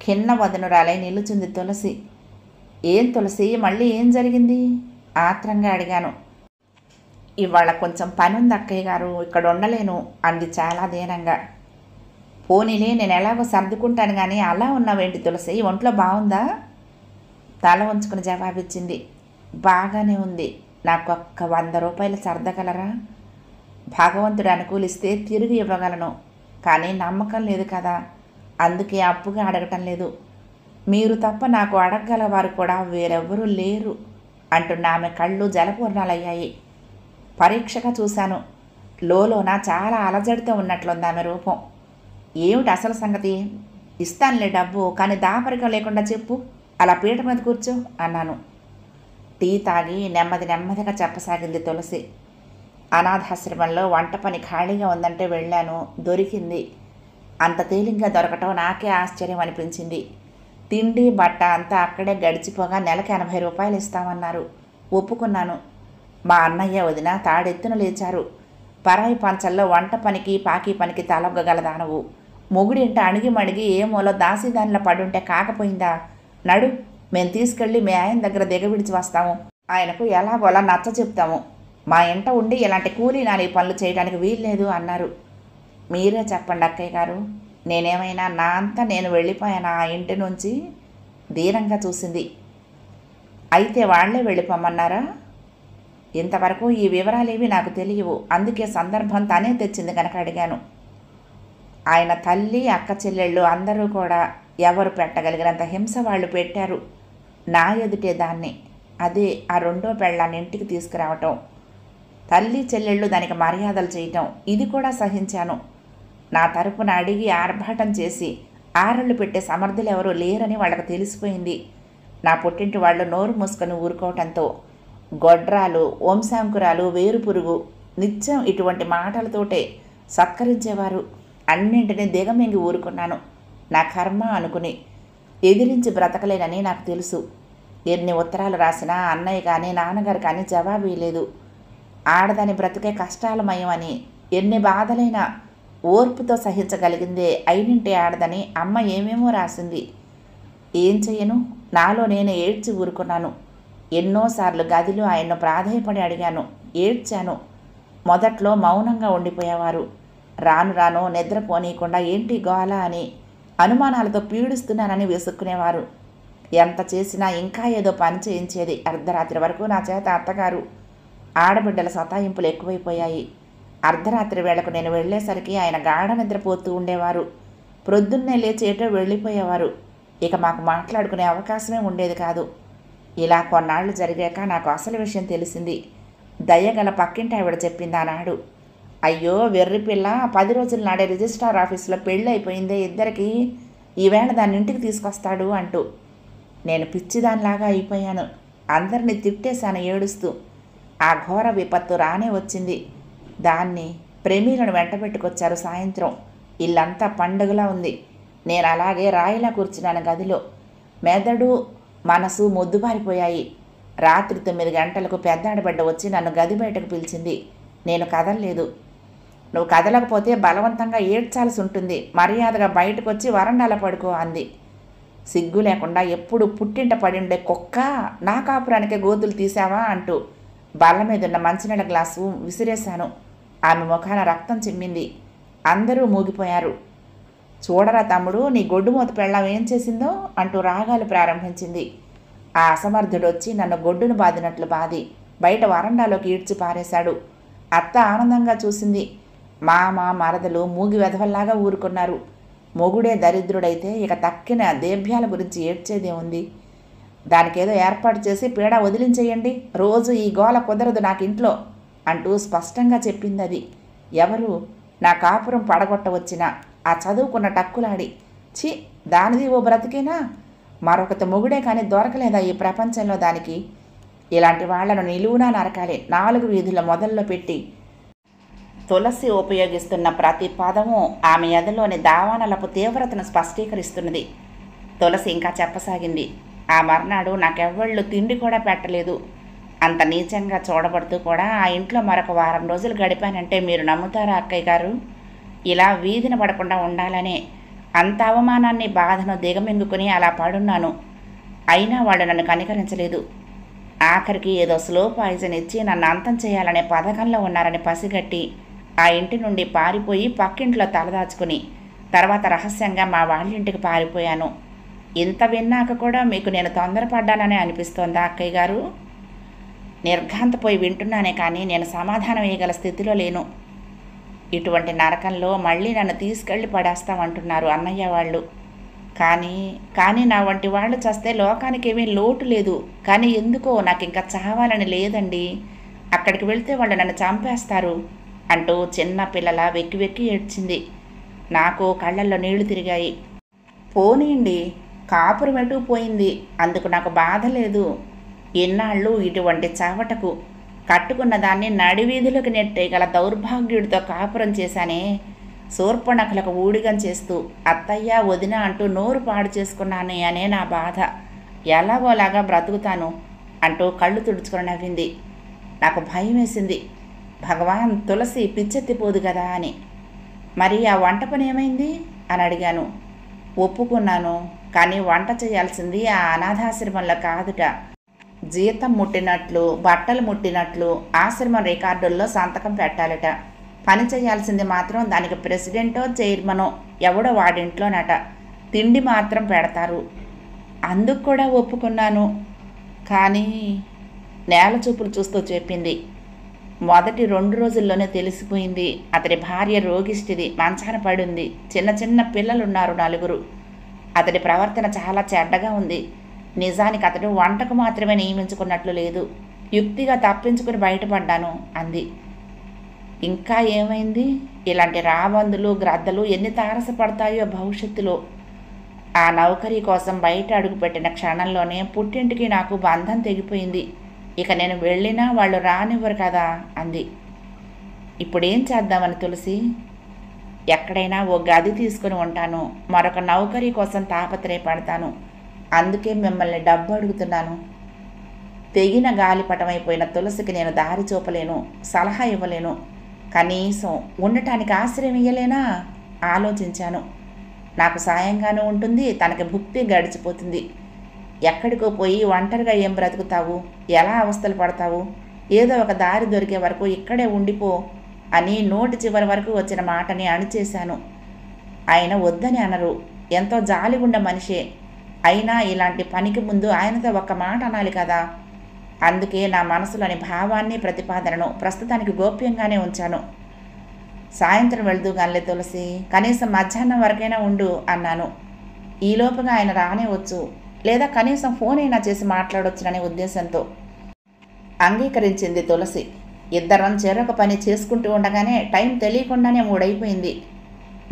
ఖిన్న వదనురాలై నిలుచుంది తులసి. ఏం తులసి, మళ్ళీ ఏం జరిగింది ఆత్రంగా అడిగాను. ఇవాళ కొంచెం పని ఉంది అక్కయ్య గారు, ఇక్కడ ఉండలేను అంది చాలా దీనంగా. పోనీలే, నేను ఎలాగో సర్దుకుంటాను కానీ అలా ఉన్నావేంటి తులసి, ఒంట్లో బాగుందా? తల ఉంచుకుని జవాబిచ్చింది. బాగానే ఉంది. నాకు ఒక్క 100 రూపాయలు సర్దగలరా? భగవంతుడు అనుకూలిస్తే తిరిగి ఇవ్వగలను, కానీ నమ్మకం లేదు కదా, అందుకే అప్పుగా అడగటం లేదు. మీరు తప్ప నాకు అడగగలవారు కూడా వేరెవ్వరూ లేరు అంటున్న ఆమె కళ్ళు జలపూర్ణాలయ్యాయి. పరీక్షగా చూశాను. లోలోన చాలా అలజడితో ఉన్నట్లుంది ఆమె రూపం. ఏమిటి అసలు సంగతి? ఇస్తానులే డబ్బు, కానీ దాపరికం లేకుండా చెప్పు. అలా పీట మీద కూర్చో అన్నాను. టీ తాగి నెమ్మదిగా చెప్పసాగింది తులసి. అనాథాశ్రమంలో వంట పని ఖాళీగా ఉందంటే వెళ్ళాను, దొరికింది. అంత తేలిగ్గా దొరకటం నాకే ఆశ్చర్యం అనిపించింది. తిండి బట్ట అంతా అక్కడే గడిచిపోగా నెలకు 80 రూపాయలు ఇస్తామన్నారు. ఒప్పుకున్నాను. మా అన్నయ్య వదిన తాడెత్తున లేచారు. పరాయి పంచల్లో వంట పనికి పాకి పనికి తలొగ్గగలదానవు. మొగుడింట అణిగి మణిగి ఏ మూల దాసిదానిలో పడుంటే కాకపోయిందా? నడు, మేము తీసుకెళ్ళి మీ ఆయన దగ్గర దిగవిడిచి వస్తాము. ఆయనకు ఎలాగోలా నచ్చ చెప్తాము. మా ఇంట ఉండి ఇలాంటి కూలీ నాని పనులు చేయడానికి వీల్లేదు అన్నారు. మీరే చెప్పండి అక్కయ్య గారు, నేనేమైనా నా అంతా నేను వెళ్ళిపోయాను ఆ ఇంటి నుంచి? దీనంగా చూసింది. అయితే వాళ్లే వెళ్ళిపోమన్నారా? ఇంతవరకు ఈ వివరాలేవి నాకు తెలియవు, అందుకే సందర్భం తనే తెచ్చింది కనుక అడిగాను. ఆయన తల్లి అక్క చెల్లెళ్ళు అందరూ కూడా ఎవరు పెట్టగలిగినంత హింస వాళ్ళు పెట్టారు. నా ఎదుటే దాన్ని, అదే ఆ 2వ పెళ్ళాన్ని ఇంటికి తీసుకురావటం, తల్లి చెల్లెళ్ళు దానికి మర్యాదలు చేయటం, ఇది కూడా సహించాను. నా తరపున అడిగి ఆర్భాటం చేసి ఆరళ్ళు పెట్టే సమర్థులు ఎవరూ లేరని వాళ్ళకు తెలిసిపోయింది. నా పుట్టింటి వాళ్ళు నోరు మూసుకొని ఊరుకోవటంతో గొడ్రాలు, వంశాంకురాలు, వేరుపురుగు నిత్యం ఇటువంటి మాటలతోటే సత్కరించేవారు. అన్నింటినీ దిగమింగి ఊరుకున్నాను. నా కర్మ అనుకుని ఎదిరించి బ్రతకలేనని నాకు తెలుసు. ఎన్ని ఉత్తరాలు రాసినా అన్నయ్య కానీ నాన్నగారు కానీ జవాబు ఇవ్వలేదు. ఆడదాని బ్రతికే కష్టాలమయమని, ఎన్ని బాధలైనా ఓర్పుతో సహించగలిగిందే అయినింటి ఆడదని అమ్మ ఏమేమో రాసింది. ఏం చెయ్యను, నాలో నేను ఏడ్చి ఊరుకున్నాను. ఎన్నోసార్లు గదిలో ఆయన్ను ప్రాధేయపడి అడిగాను, ఏడ్చాను. మొదట్లో మౌనంగా ఉండిపోయేవారు. రాను రాను నిద్రపోనీయకుండా ఏంటి గోల అని అనుమానాలతో పీడిస్తున్నానని విసుక్కునేవారు. ఎంత చేసినా ఇంకా ఏదో పని చేయించేది. అర్ధరాత్రి వరకు నా చేత అత్తగారు. ఆడబిడ్డల సతాయింపులు ఎక్కువైపోయాయి. అర్ధరాత్రి వేళకు నేను వెళ్ళేసరికి ఆయన గాఢ నిద్రపోతూ ఉండేవారు. ప్రొద్దున్నే లేచేటో వెళ్ళిపోయేవారు. ఇక మాకు మాట్లాడుకునే అవకాశమే ఉండేది కాదు. ఇలా కొన్నాళ్ళు జరిగాక నాకు అసలు విషయం తెలిసింది. దయ్యగల పక్కింటి ఆవిడ చెప్పింది ఆనాడు. అయ్యో వెర్రి పిల్ల, 10 రోజుల నాడే రిజిస్ట్రార్ ఆఫీసులో పెళ్ళి అయిపోయిందే ఇద్దరికి, ఈవేళ దాన్ని ఇంటికి తీసుకొస్తాడు అంటూ. నేను పిచ్చిదానిలాగా అయిపోయాను. అందరినీ తిట్టేశాను ఏడుస్తూ. ఆ ఘోర విపత్తు రానే వచ్చింది. దాన్ని ప్రేమీలను వెంటబెట్టుకొచ్చారు సాయంత్రం. ఇల్లంతా పండుగలా ఉంది. నేను అలాగే రాయిలా కూర్చున్నాను గదిలో. మెదడు మనసు మొద్దుబారిపోయాయి. రాత్రి 9 గంటలకు పెద్ద ఆడబిడ్డ వచ్చి నన్ను గది బయటకు పిలిచింది. నేను కదలలేదు. నువ్వు కదలకపోతే బలవంతంగా ఏడ్చాల్సి ఉంటుంది, మర్యాదగా బయటకు వచ్చి వరండాలో పడుకో అంది. సిగ్గు లేకుండా ఎప్పుడు పుట్టింట పడిండే కుక్క, నా కాపురానికే గోతులు తీసావా అంటూ బల్ల మీదున్న మంచినీళ్ళ గ్లాసు విసిరేశాను. ఆమె ముఖాన రక్తం చిమ్మింది. అందరూ మూగిపోయారు. చూడరా తమ్ముడు, నీ గొడ్డుమూత పెళ్ళాం ఏం చేసిందో అంటూ రాగాలు ప్రారంభించింది. ఆ అసమర్థుడు వచ్చి నన్ను గొడ్డును బాదినట్లు బాది బయట వరండాలోకి ఈడ్చి పారేశాడు. అత్త ఆనందంగా చూసింది. మామ మరదలు మూగి వెధవల్లాగా ఊరుకున్నారు. మొగుడే దరిద్రుడైతే ఇక తక్కిన దేభ్యాల గురించి ఏడ్చేదే ఉంది. దానికేదో ఏర్పాటు చేసి పీడ వదిలించేయండి, రోజు ఈ గోల కుదరదు నాకు ఇంట్లో అంటూ స్పష్టంగా చెప్పింది అది. ఎవరు? నా కాపురం పడగొట్టవచ్చిన ఆ చదువుకున్న టక్కులాడి. ఛీ, దానిది ఓ బ్రతికేనా? మరొకత మొగుడే కానీ దొరకలేదా ఈ ప్రపంచంలో దానికి? ఇలాంటి వాళ్లను నిలువునా నరకాలి, 4 వీధుల మొదల్లో పెట్టి. తులసి ఉపయోగిస్తున్న ప్రతి పదము ఆమె ఎదలోని దావానలపు తీవ్రతను స్పష్టీకరిస్తున్నది. తులసి ఇంకా చెప్పసాగింది. ఆ మర్నాడు నాకెవ్వళ్ళు తిండి కూడా పెట్టలేదు. అంత నీచంగా చూడబడుతూ కూడా ఆ ఇంట్లో మరొక వారం రోజులు గడిపానంటే మీరు నమ్ముతారా అక్కయ్య గారు? ఇలా వీధిన పడకుండా ఉండాలనే అంత అవమానాన్ని బాధను దిగమింగుకుని అలా పడున్నాను. అయినా వాళ్ళు నన్ను కనికరించలేదు. ఆఖరికి ఏదో స్లో పాయిజన్ ఇచ్చి నన్ను అంతం చేయాలనే పథకంలో ఉన్నారని పసిగట్టి ఆ ఇంటి నుండి పారిపోయి పక్కింట్లో తలదాచుకుని తర్వాత రహస్యంగా మా వాళ్ళింటికి పారిపోయాను. ఇంత విన్నాక కూడా మీకు నేను తొందరపడ్డాననే అనిపిస్తోందా అక్కయ్య గారు? నిర్ఘాంతపోయి వింటున్నానే కానీ నేను సమాధానం ఇవ్వగల స్థితిలో లేను. ఇటువంటి నరకంలో మళ్ళీ నన్ను తీసుకెళ్ళి పడేస్తామంటున్నారు అన్నయ్య వాళ్ళు. కానీ నా వంటి వాళ్ళు చస్తే లోకానికి ఏమీ లోటు లేదు. కానీ ఎందుకో నాకు ఇంకా చావాలని లేదండి. అక్కడికి వెళ్తే వాళ్ళు నన్ను చంపేస్తారు అంటూ చిన్న పిల్లల వెక్కి వెక్కి ఏడ్చింది. నాకు కళ్ళల్లో నీళ్లు తిరిగాయి. పోనీండి, కాపురం ఎటు పోయింది, అందుకు నాకు బాధ లేదు. ఇన్నాళ్ళు ఇటువంటి చావటకు కట్టుకున్న దాన్ని నడివీధులకు నెట్టేయగల దౌర్భాగ్యుడితో కాపురం చేశానే. శూర్పణఖలకు ఊడిగం చేస్తూ అత్తయ్య వదిన అంటూ నోరు పాడు చేసుకున్నానే అనే నా బాధ. ఎలాగోలాగా బ్రతుకుతాను అంటూ కళ్ళు తుడుచుకొని నవ్వింది. నాకు భయం వేసింది. భగవాన్, తులసి పిచ్చెత్తిపోదు కదా అని. మరి ఆ వంట పని ఏమైంది అని అడిగాను. ఒప్పుకున్నాను, కానీ వంట చేయాల్సింది ఆ అనాథాశ్రమంలో కాదుట. జీతం ముట్టినట్లు బట్టలు ముట్టినట్లు ఆశ్రమం రికార్డుల్లో సంతకం పెట్టాలట. పని చేయాల్సింది మాత్రం దానికి ప్రెసిడెంటో చైర్మనో ఎవడో వాడింట్లోనట. తిండి మాత్రం పెడతారు. అందుకు కూడా ఒప్పుకున్నాను. కానీ నేల చూపులు చూస్తూ చెప్పింది. మొదటి 2 రోజుల్లోనే తెలిసిపోయింది. అతడి భార్య రోగిష్టిది, మంచాన పడింది. చిన్న చిన్న పిల్లలున్నారు 4. అతడి ప్రవర్తన చాలా చెడ్డగా ఉంది. నిజానికి అతడు వంటకు మాత్రమే నియమించుకున్నట్లు లేదు. యుక్తిగా తప్పించుకుని బయటపడ్డాను అంది. ఇంకా ఏమైంది? ఇలాంటి రాబందులు గ్రద్దలు ఎన్ని తారసపడతాయో భవిష్యత్తులో. ఆ నౌకరీ కోసం బయట అడుగుపెట్టిన క్షణంలోనే పుట్టింటికి నాకు బంధం తెగిపోయింది. ఇక నేను వెళ్ళినా వాళ్ళు రానివ్వరు కదా అంది. ఇప్పుడేం చేద్దామని తులసి? ఎక్కడైనా ఓ గది తీసుకుని ఉంటాను. మరొక నౌకరీ కోసం తాపత్రయపడతాను. అందుకే మిమ్మల్ని డబ్బు అడుగుతున్నాను. తెగిన గాలిపటమైపోయిన తులసికి నేను దారి చూపలేను, సలహా ఇవ్వలేను. కనీసం ఉండటానికి ఆశ్రయం ఇయ్యలేనా? ఆలోచించాను. నాకు సాయంగానూ ఉంటుంది, తనకి భుక్తి గడిచిపోతుంది. ఎక్కడికో పోయి ఒంటరిగా ఏం బ్రతుకుతావు? ఎలా అవస్థలు పడతావు? ఏదో ఒక దారి దొరికే వరకు ఇక్కడే ఉండిపో అని నోటి చివరి వరకు వచ్చిన మాటని అణిచేశాను. ఆయన వద్దని అనరు. ఎంతో జాలిగుండ మనిషే. అయినా ఇలాంటి పనికి ముందు ఆయనతో ఒక్క మాట అనాలి కదా. అందుకే నా మనసులోని భావాన్ని ప్రతిపాదనను ప్రస్తుతానికి గోప్యంగానే ఉంచాను. సాయంత్రం వెళ్తూ గానిలే తులసి, కనీసం మధ్యాహ్నం వరకైనా ఉండు అన్నాను. ఈలోపుగా ఆయన రానే వచ్చు, లేదా కనీసం ఫోన్ అయినా చేసి మాట్లాడొచ్చుననే ఉద్దేశంతో అంగీకరించింది తులసి. ఇద్దరం చెరొక పని చేసుకుంటూ ఉండగానే టైం తెలియకుండానే 3 అయిపోయింది.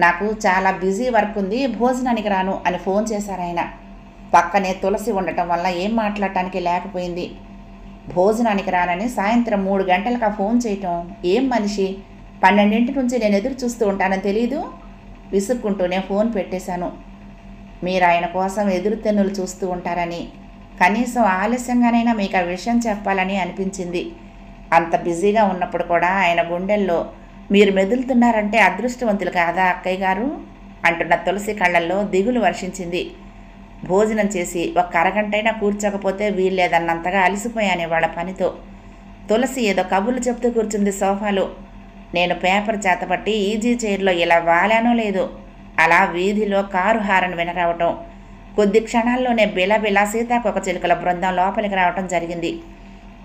నాకు చాలా బిజీ వర్క్ ఉంది, భోజనానికి రాను అని ఫోన్ చేశారాయన. పక్కనే తులసి ఉండటం వల్ల ఏం మాట్లాడటానికి లేకపోయింది. భోజనానికి రానని సాయంత్రం 3 గంటలకు ఫోన్ చేయటం ఏం మనిషి? 12 నుంచి నేను ఎదురు చూస్తూ ఉంటానని తెలీదు? విసుక్కుంటూనే ఫోన్ పెట్టేశాను. మీరు ఆయన కోసం ఎదురు తెన్నులు చూస్తూ ఉంటారని, కనీసం ఆలస్యంగానైనా మీకు ఆ విషయం చెప్పాలని అనిపించింది. అంత బిజీగా ఉన్నప్పుడు కూడా ఆయన గుండెల్లో మీరు మెదులుతున్నారంటే అదృష్టవంతులు కాదా అక్కయ్య గారు అంటున్న తులసి కళ్ళల్లో దిగులు వర్షించింది. భోజనం చేసి ఒక్క అరగంటైనా కూర్చోకపోతే వీల్లేదన్నంతగా అలసిపోయాను వాళ్ళ పనితో. తులసి ఏదో కబుర్లు చెప్తూ కూర్చుంది సోఫాలో. నేను పేపర్ చేతపట్టి ఈజీ చైర్లో ఇలా వాలానో లేదో, అలా వీధిలో కారు హారన్ వినరావటం. కొద్ది క్షణాల్లోనే బిలబిలా సీతాకొక చిలుకల బృందం లోపలికి రావటం జరిగింది.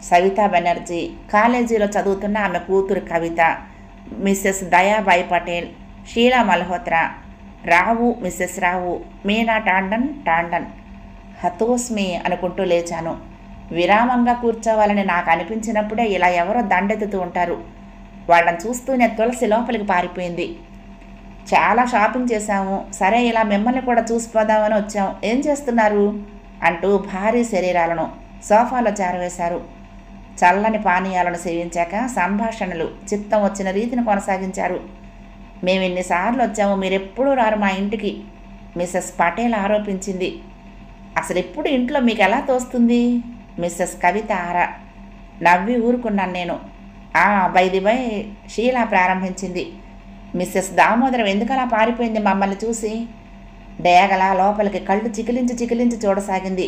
సవితా బెనర్జీ, కాలేజీలో చదువుతున్న ఆమె కూతురు కవిత, మిస్సెస్ దయాబాయి పటేల్, షీలా మల్హోత్రా, రావు, మిస్సెస్ రావు, మీనా టాండన్. హతోస్మి అనుకుంటూ లేచాను. విరామంగా కూర్చోవాలని నాకు అనిపించినప్పుడే ఇలా ఎవరో దండెత్తుతూ ఉంటారు. వాళ్ళని చూస్తూనే తులసి లోపలికి పారిపోయింది. చాలా షాపింగ్ చేశాము, సరే ఇలా మిమ్మల్ని కూడా చూసిపోదామని వచ్చాం, ఏం చేస్తున్నారు అంటూ భారీ శరీరాలను సోఫాలో చేరవేశారు. చల్లని పానీయాలను సేవించాక సంభాషణలు చిత్తం వచ్చిన రీతిని కొనసాగించారు. మేము ఇన్నిసార్లు వచ్చాము, మీరెప్పుడూ రారు మా ఇంటికి, మిస్సెస్ పటేల్ ఆరోపించింది. అసలు ఎప్పుడు ఇంట్లో మీకు ఎలా తోస్తుంది? మిస్సెస్ కవిత ఆరా. నవ్వి ఊరుకున్నాను నేను. బై షీలా ప్రారంభించింది. మిస్సెస్ దామోదరం ఎందుకలా పారిపోయింది మమ్మల్ని చూసి? డేగల లోపలికి కళ్ళు చికిలించి చూడసాగింది.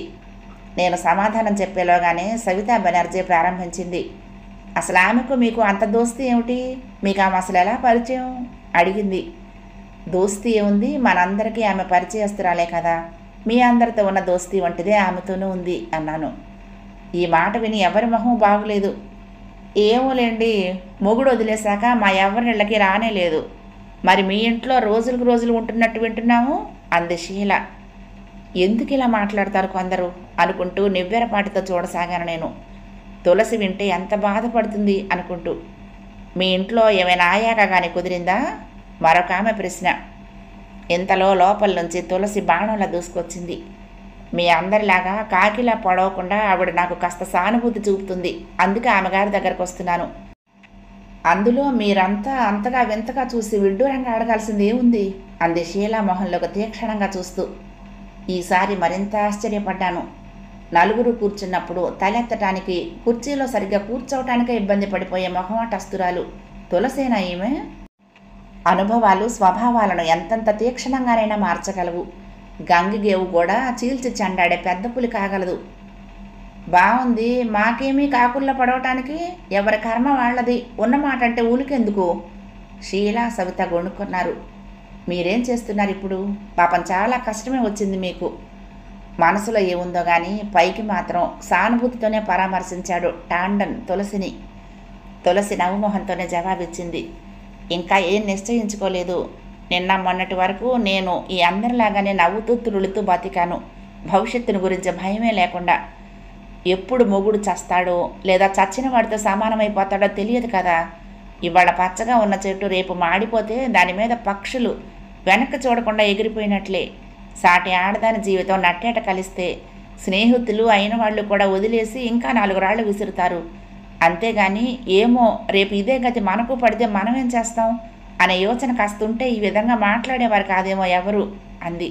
నేను సమాధానం చెప్పేలోగానే సవితా బెనర్జీ ప్రారంభించింది. అసలు ఆమెకు మీకు అంత దోస్తీ ఏమిటి? మీకు ఆమె అసలు ఎలా పరిచయం అడిగింది. దోస్తీ ఏముంది, మనందరికీ ఆమె పరిచయస్తురాలే కదా, మీ అందరితో ఉన్న దోస్తీ వంటిదే ఆమెతోనూ ఉంది అన్నాను. ఈ మాట విని ఎవరి మొహం బాగులేదు. ఏమోలేండి, మొగుడు వదిలేశాక మా ఎవరిళ్ళకి రానే లేదు, మరి మీ ఇంట్లో రోజులకు రోజులు ఉంటున్నట్టు వింటున్నాము అంది షీల. ఎందుకు ఇలా మాట్లాడతారు కొందరు అనుకుంటూ నివ్వెరపాటితో చూడసాగాను నేను. తులసి వింటే ఎంత బాధపడుతుంది అనుకుంటూ. మీ ఇంట్లో ఏమైనా ఆయాక కానీ కుదిరిందా మరొక ఆమె ప్రశ్న. ఇంతలో లోపల నుంచి తులసి బాణంలా దూసుకొచ్చింది. మీ అందరిలాగా కాకిలా పొడవకుండా ఆవిడ నాకు కాస్త సానుభూతి చూపుతుంది, అందుకే ఆమె గారి దగ్గరకు వస్తున్నాను. అందులో మీరంతా అంతగా వింతగా చూసి విడ్డూరంగా అడగాల్సింది ఏముంది అంది షీలా మొహంలోకి తీక్షణంగా చూస్తూ. ఈసారి మరింత ఆశ్చర్యపడ్డాను. నలుగురు కూర్చున్నప్పుడు తలెత్తటానికి, కుర్చీలో సరిగ్గా కూర్చోవటానికే ఇబ్బంది పడిపోయే మొహమాటస్తురాలు తులసేనా ఈమె? అనుభవాలు స్వభావాలను ఎంతంత తీక్షణంగానైనా మార్చగలవు. గంగిగేవు కూడా చీల్చి చెండాడే పెద్ద పులి కాగలదు. బాగుంది, మాకేమీ కాకుల్లో పడవటానికి, ఎవరి కర్మ వాళ్ళది, ఉన్నమాట అంటే ఊలికెందుకు? షీలా సవిత గొణుక్కున్నారు. మీరేం చేస్తున్నారు ఇప్పుడు? పాపం చాలా కష్టమే వచ్చింది మీకు. మనసులో ఏముందో కానీ పైకి మాత్రం సానుభూతితోనే పరామర్శించాడు టాండన్ తులసిని. తులసి నవ్వుమోహంతోనే జవాబిచ్చింది. ఇంకా ఏం నిశ్చయించుకోలేదు. నిన్న మొన్నటి వరకు నేను ఈ అందరిలాగానే నవ్వుతూ తురులుతూ బతికాను, భవిష్యత్తుని గురించి భయమే లేకుండా. ఎప్పుడు మొగుడు చస్తాడో లేదా చచ్చిన వాడితో సమానమైపోతాడో తెలియదు కదా. ఇవాళ పచ్చగా ఉన్న చెట్టు రేపు మాడిపోతే దాని మీద పక్షులు వెనక్కి చూడకుండా ఎగిరిపోయినట్లే. సాటి ఆడదాని జీవితం నట్టేట కలిస్తే స్నేహితులు అయిన వాళ్ళు కూడా వదిలేసి ఇంకా 4 రాళ్ళు విసురుతారు. అంతేగాని ఏమో రేపు ఇదే గతి మనకు పడితే మనం ఏం చేస్తాం అనే యోచన కాస్తుంటే ఈ విధంగా మాట్లాడేవారు కాదేమో ఎవరు అంది.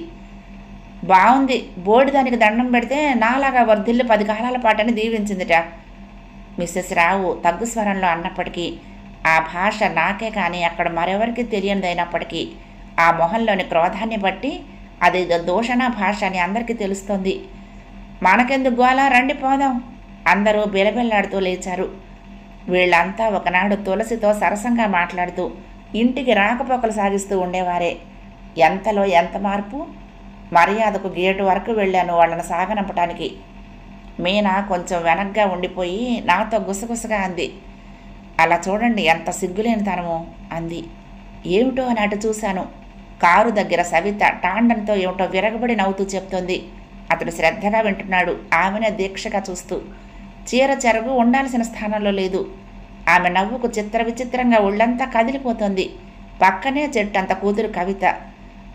బాగుంది, బోడిదానికి దండం పెడితే నాలాగా వర్ధిల్లు 10 కాలాల పాటని దీవించిందిట మిస్సెస్ రావు తగ్గు స్వరంలో అన్నప్పటికీ. ఆ భాష నాకే కానీ అక్కడ మరెవరికి తెలియనిదైనప్పటికీ ఆ మొహంలోని క్రోధాన్ని బట్టి అది దూషణ భాష అని అందరికీ తెలుస్తోంది. మనకెందుకు గోలా, రండి పోదాం. అందరూ బిలబిల్లాడుతూ లేచారు. వీళ్ళంతా ఒకనాడు తులసితో సరసంగా మాట్లాడుతూ ఇంటికి రాకపోకలు సాగిస్తూ ఉండేవారే. ఎంతలో ఎంత మార్పు! మర్యాదకు గేటు వరకు వెళ్ళాను వాళ్ళని సాగనంపటానికి. మీనా కొంచెం వెనక్గా ఉండిపోయి నాతో గుసగుసగా అంది. అలా చూడండి ఎంత సిగ్గులేని తనము అంది. ఏమిటో అని అటు చూశాను. కారు దగ్గర సవిత టాండన్తో ఏమిటో విరగబడి నవ్వుతూ చెప్తోంది. అతడు శ్రద్ధగా వింటున్నాడు, ఆమెనే దీక్షగా చూస్తూ. చీర చెరగు ఉండాల్సిన స్థానంలో లేదు. ఆమె నవ్వుకు చిత్ర విచిత్రంగా ఒళ్ళంతా కదిలిపోతోంది. పక్కనే చెట్టంత కూతురు కవిత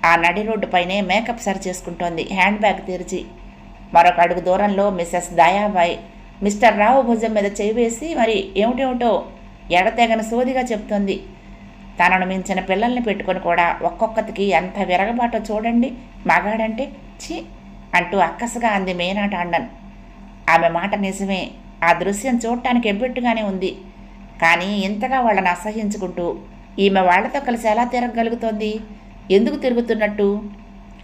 ఆ నడి రోడ్డుపైనే మేకప్ సరి చేసుకుంటోంది, హ్యాండ్ బ్యాగ్ తెరిచి. మరొక అడుగు దూరంలో మిస్సెస్ దయాబాయ్ మిస్టర్ రావు భుజం మీద చేయి వేసి మరి ఏమిటేమిటో ఎడతెగని సోదిగా చెప్తోంది. తనను మించిన పిల్లల్ని పెట్టుకొని కూడా ఒక్కొక్కతికి ఎంత విరగబాటో చూడండి, మగాడంటే ఛీ అంటూ అక్కసగా అంది మీనా టాండన్. ఆమె మాట నిజమే. ఆ దృశ్యం చూడటానికి ఎబ్బెట్టుగానే ఉంది. కానీ ఇంతగా వాళ్ళని అసహ్యించుకుంటూ ఈమె వాళ్లతో కలిసి ఎలా తిరగగలుగుతోంది? ఎందుకు తిరుగుతున్నట్టు?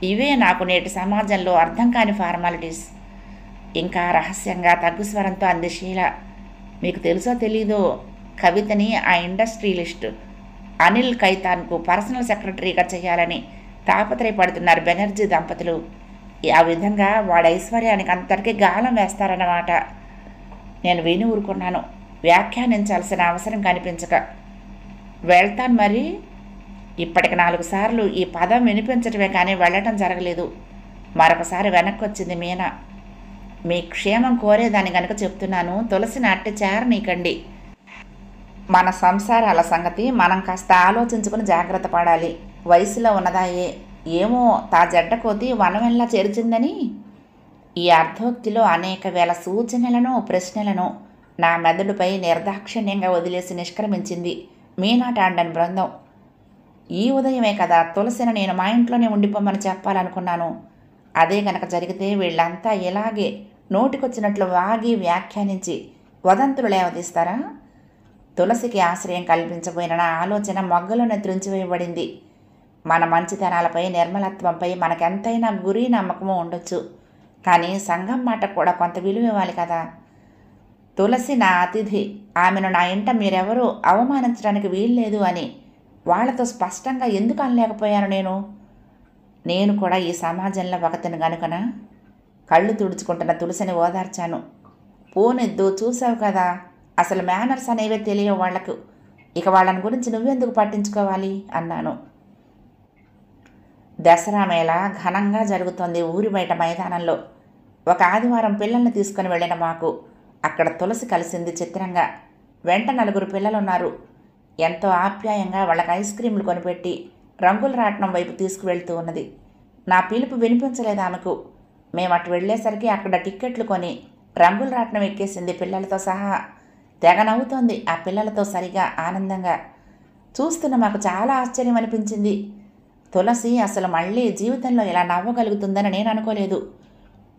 ఇవే నాకు నేటి సమాజంలో అర్థం కాని ఫార్మాలిటీస్. ఇంకా రహస్యంగా తగ్గుస్వరంతో అంది షీల. మీకు తెలుసో తెలీదో, కవితని ఆ ఇండస్ట్రియలిస్ట్ అనిల్ ఖైతాన్కు పర్సనల్ సెక్రటరీగా చేయాలని తాపత్రయపడుతున్నారు బెనర్జీ దంపతులు. ఆ విధంగా వాడి ఐశ్వర్యానికి అంతటికీ గాలం వేస్తారన్నమాట. నేను విని ఊరుకున్నాను, వ్యాఖ్యానించాల్సిన అవసరం కనిపించక. వెళ్తాను మరి. ఇప్పటికి 4 సార్లు ఈ పదం వినిపించటమే కానీ వెళ్ళటం జరగలేదు. మరొకసారి వెనక్కి వచ్చింది మీనా. మీ క్షేమం కోరేదాన్ని గనుక చెప్తున్నాను, తులసిని అట్టి చేరనీకండి. మన సంసారాల సంగతి మనం కాస్త ఆలోచించుకుని జాగ్రత్త పడాలి. వయసులో ఉన్నదాయే, ఏమో తా జడ్డ కోతి వనమెల్లా చేర్చిందని. ఈ అర్ధోక్తిలో అనేక వేల సూచనలను ప్రశ్నలను నా మెదడుపై నిర్దాక్షిణ్యంగా వదిలేసి నిష్క్రమించింది మీనా టాండన్ బృందం. ఈ ఉదయమే కదా తులసిని నేను మా ఇంట్లోనే ఉండిపోమని చెప్పాలనుకున్నాను. అదే గనక జరిగితే వీళ్ళంతా ఇలాగే నోటికొచ్చినట్లు వాగి వ్యాఖ్యానించి వదంతులు లేవదీస్తారా? తులసికి ఆశ్రయం కల్పించబోయిన నా ఆలోచన మొగ్గలోనే త్రుంచివేయబడింది. మన మంచితనాలపై, నిర్మలత్వంపై మనకెంతైనా గురి నమ్మకము ఉండొచ్చు, కానీ సంఘం మాట కూడా కొంత విలువ ఇవ్వాలి కదా. తులసి నా అతిథి, ఆమెను నా ఇంట మీరెవరూ అవమానించడానికి వీల్లేదు అని వాళ్లతో స్పష్టంగా ఎందుకు అనలేకపోయాను నేను కూడా ఈ సమాజంలో ఒకతిని గనుకనా? కళ్ళు తుడుచుకుంటున్న తులసిని ఓదార్చాను. పోనెద్దు, చూసావు కదా, అసలు మేనర్స్ అనేవే తెలియవు వాళ్లకు. ఇక వాళ్ళని గురించి నువ్వెందుకు పట్టించుకోవాలి అన్నాను. దసరా మేళ ఘనంగా జరుగుతోంది ఊరి బయట మైదానంలో. ఒక ఆదివారం పిల్లల్ని తీసుకుని వెళ్ళిన మాకు అక్కడ తులసి కలిసింది చిత్రంగా. వెంట 4 పిల్లలున్నారు. ఎంతో ఆప్యాయంగా వాళ్ళకి ఐస్ క్రీములు కొనిపెట్టి రంగుల రాట్నం వైపు తీసుకువెళ్తూ ఉన్నది. నా పిలుపు వినిపించలేదు ఆమెకు. మేము అటు వెళ్ళేసరికి అక్కడ టిక్కెట్లు కొని రంగుల రాట్నం ఎక్కేసింది పిల్లలతో సహా. తెగ నవ్వుతోంది ఆ పిల్లలతో సరిగా ఆనందంగా. చూస్తున్న మాకు చాలా ఆశ్చర్యం అనిపించింది. తులసి అసలు మళ్ళీ జీవితంలో ఇలా నవ్వగలుగుతుందని నేను అనుకోలేదు.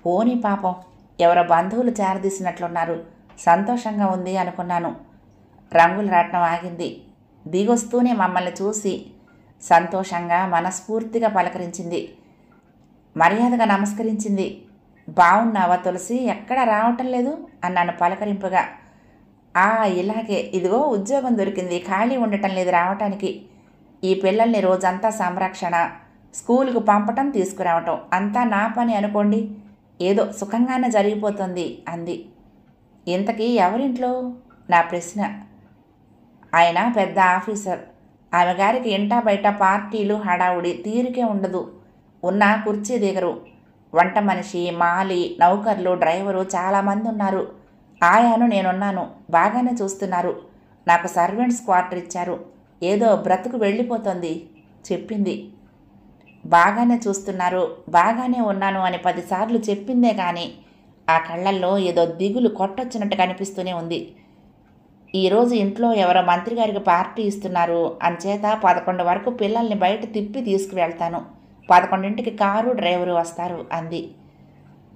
పోనీ పాపం, ఎవరో బంధువులు చేరదీసినట్లున్నారు, సంతోషంగా ఉంది అనుకున్నాను. రంగుల రాట్నం ఆగింది. దిగొస్తూనే మమ్మల్ని చూసి సంతోషంగా మనస్ఫూర్తిగా పలకరించింది. మర్యాదగా నమస్కరించింది. బాగున్నావా తులసి, ఎక్కడా రావటం లేదు అన్నాను పలకరింపుగా. ఇలాగే, ఇదిగో ఉద్యోగం దొరికింది, ఖాళీ ఉండటం లేదు రావటానికి. ఈ పిల్లల్ని రోజంతా సంరక్షణ, స్కూలుకు పంపటం తీసుకురావటం అంతా నా పని అనుకోండి. ఏదో సుఖంగానే జరిగిపోతుంది అంది. ఇంతకీ ఎవరింట్లో? నా ప్రశ్న. ఆయన పెద్ద ఆఫీసర్. ఆమె గారికి ఇంటా బయట పార్టీలు, హడావుడి తీరికే ఉండదు. ఉన్న కుర్చీ దిగరు. వంట మనిషి, మాలి, నౌకర్లు, డ్రైవరు చాలామంది ఉన్నారు. ఆయాను నేనున్నాను. బాగానే చూస్తున్నారు. నాకు సర్వెంట్స్ క్వార్టర్ ఇచ్చారు. ఏదో బ్రతుకు వెళ్ళిపోతుంది చెప్పింది. బాగానే చూస్తున్నారు, బాగానే ఉన్నాను అని 10 సార్లు చెప్పిందే కానీ ఆ కళ్ళల్లో ఏదో దిగులు కొట్టొచ్చినట్టు కనిపిస్తూనే ఉంది. ఈరోజు ఇంట్లో ఎవరో మంత్రి గారికి పార్టీ ఇస్తున్నారు, అంచేత 11 వరకు పిల్లల్ని బయట తిప్పి తీసుకువెళ్తాను. 11ంటికి కారు, డ్రైవరు వస్తారు అంది.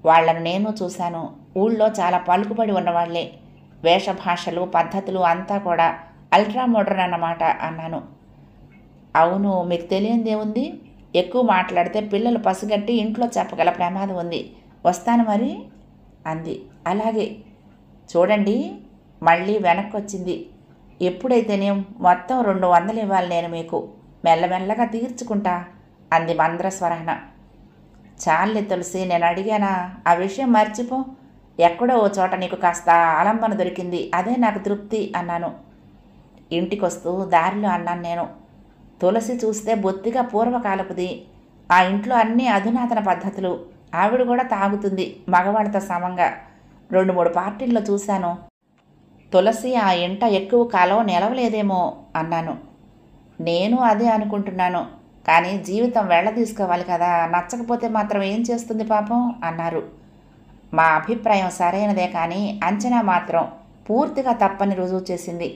వాళ్లను నేను చూశాను. ఊళ్ళో చాలా పలుకుబడి ఉన్నవాళ్లే. వేషభాషలు, పద్ధతులు అంతా కూడా అల్ట్రా మోడర్న్ అన్నమాట అన్నాను. అవును, మీకు తెలియందేముంది, ఎక్కువ మాట్లాడితే పిల్లలు పసిగట్టి ఇంట్లో చెప్పగల ప్రమాదం ఉంది. వస్తాను మరి అంది. అలాగే. చూడండి, మళ్ళీ వెనక్కి వచ్చింది. ఎప్పుడైతేనేం మొత్తం 200 ఇవ్వాలి నేను మీకు, మెల్లమెల్లగా తీర్చుకుంటా అంది మంద్రస్వరాన. చాలే తులసి, నేను అడిగానా? ఆ విషయం మర్చిపో. ఎక్కడో ఓ చోట నీకు కాస్త ఆలంబన దొరికింది, అదే నాకు తృప్తి అన్నాను. ఇంటికొస్తూ దారిలో అన్నాను నేను. తులసి చూస్తే బొత్తిగా పూర్వకాలపుది. ఆ ఇంట్లో అన్ని అధునాతన పద్ధతులు. ఆవిడ కూడా తాగుతుంది మగవాళ్ళతో సమంగా. 2-3 పార్టీల్లో చూశాను. తులసి ఆ ఇంట ఎక్కువ కాలం నిలవలేదేమో అన్నాను. నేను అదే అనుకుంటున్నాను. కానీ జీవితం తీసుకోవాలి కదా, నచ్చకపోతే మాత్రం ఏం చేస్తుంది పాపం అన్నారు. మా అభిప్రాయం సరైనదే, కానీ అంచనా మాత్రం పూర్తిగా తప్పని రుజువు చేసింది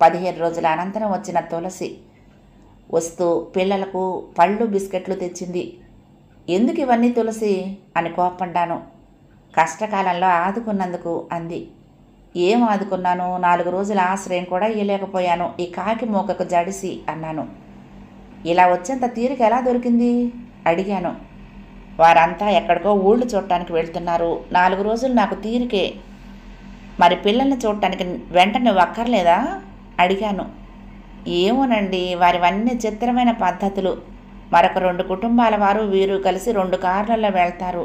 15 రోజుల అనంతరం వచ్చిన తులసి. వస్తూ పిల్లలకు పళ్ళు బిస్కెట్లు తెచ్చింది. ఎందుకు ఇవన్నీ తులసి అని కోప్పడ్డాను. కష్టకాలంలో ఆదుకున్నందుకు అంది. ఏం ఆదుకున్నాను? 4 రోజుల ఆశ్రయం కూడా ఇయ్యలేకపోయాను ఈ కాకి మూకకు జడిసి అన్నాను. ఇలా వచ్చేంత తీరిక ఎలా దొరికింది అడిగాను. వారంతా ఎక్కడికో ఊళ్ళు చూడటానికి వెళ్తున్నారు. 4 రోజులు నాకు తీరికే. మరి పిల్లల్ని చూడటానికి వెంటనే అక్కర్లేదా అడిగాను. ఏమోనండి, వారివన్నీ చిత్రమైన పద్ధతులు. మరొక 2 కుటుంబాల వారు వీరు కలిసి 2 కార్లలో వెళ్తారు.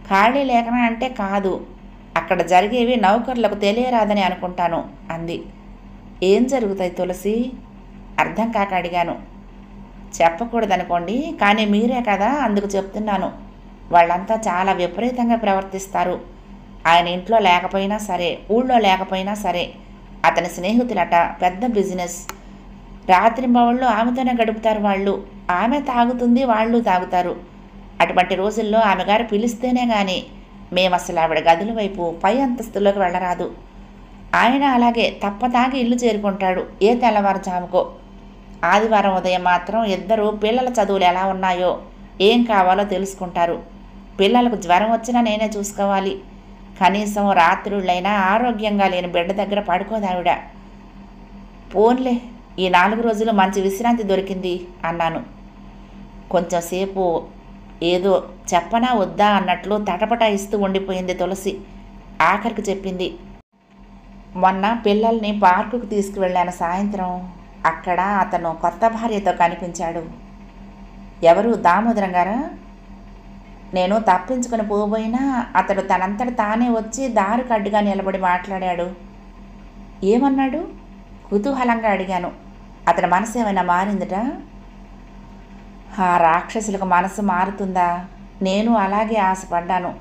ఖాళీ లేఖన అంటే కాదు, అక్కడ జరిగేవి నౌకర్లకు తెలియరాదని అనుకుంటాను అంది. ఏం జరుగుతాయి తులసి అర్థం కాక అడిగాను. చెప్పకూడదనుకోండి, కానీ మీరే కదా, అందుకు చెప్తున్నాను. వాళ్ళంతా చాలా విపరీతంగా ప్రవర్తిస్తారు. ఆయన ఇంట్లో లేకపోయినా సరే, ఊళ్ళో లేకపోయినా సరే. అతని స్నేహితులట, పెద్ద బిజినెస్. రాత్రింబవళ్ళు ఆమెతోనే గడుపుతారు వాళ్ళు. ఆమె తాగుతుంది, వాళ్ళు తాగుతారు. అటువంటి రోజుల్లో ఆమె గారు పిలిస్తేనే కానీ మేము అసలు ఆవిడ గదుల వైపు పై అంతస్తులోకి వెళ్ళరాదు. ఆయన అలాగే తప్పతాగి ఇల్లు చేరుకుంటాడు ఏ తెల్లవారుజాముకో. ఆదివారం ఉదయం మాత్రం ఇద్దరు పిల్లల చదువులు ఎలా ఉన్నాయో, ఏం కావాలో తెలుసుకుంటారు. పిల్లలకు జ్వరం వచ్చినా నేనే చూసుకోవాలి. కనీసం రాత్రుళ్ళైనా ఆరోగ్యంగా లేని బిడ్డ దగ్గర పడుకోదావిడ. పోన్లే, ఈ 4 రోజులు మంచి విశ్రాంతి దొరికింది అన్నాను. కొంచెంసేపు ఏదో చెప్పనా వద్దా అన్నట్లు తటపటాయిస్తూ ఉండిపోయింది తులసి. ఆఖరికి చెప్పింది. మొన్న పిల్లల్ని పార్కుకు తీసుకువెళ్ళాను సాయంత్రం. అక్కడ అతను కొత్త భార్యతో కనిపించాడు. ఎవరు? దామోదరం గారా? నేను తప్పించుకుని పోబోయినా అతడు తనంతట తానే వచ్చి దారికి అడ్డుగా నిలబడి మాట్లాడాడు. ఏమన్నాడు? కుతూహలంగా అడిగాను. అతని మనసు ఏమైనా మారిందట? ఆ రాక్షసులకు మనసు మారుతుందా? నేను అలాగే ఆశపడ్డాను.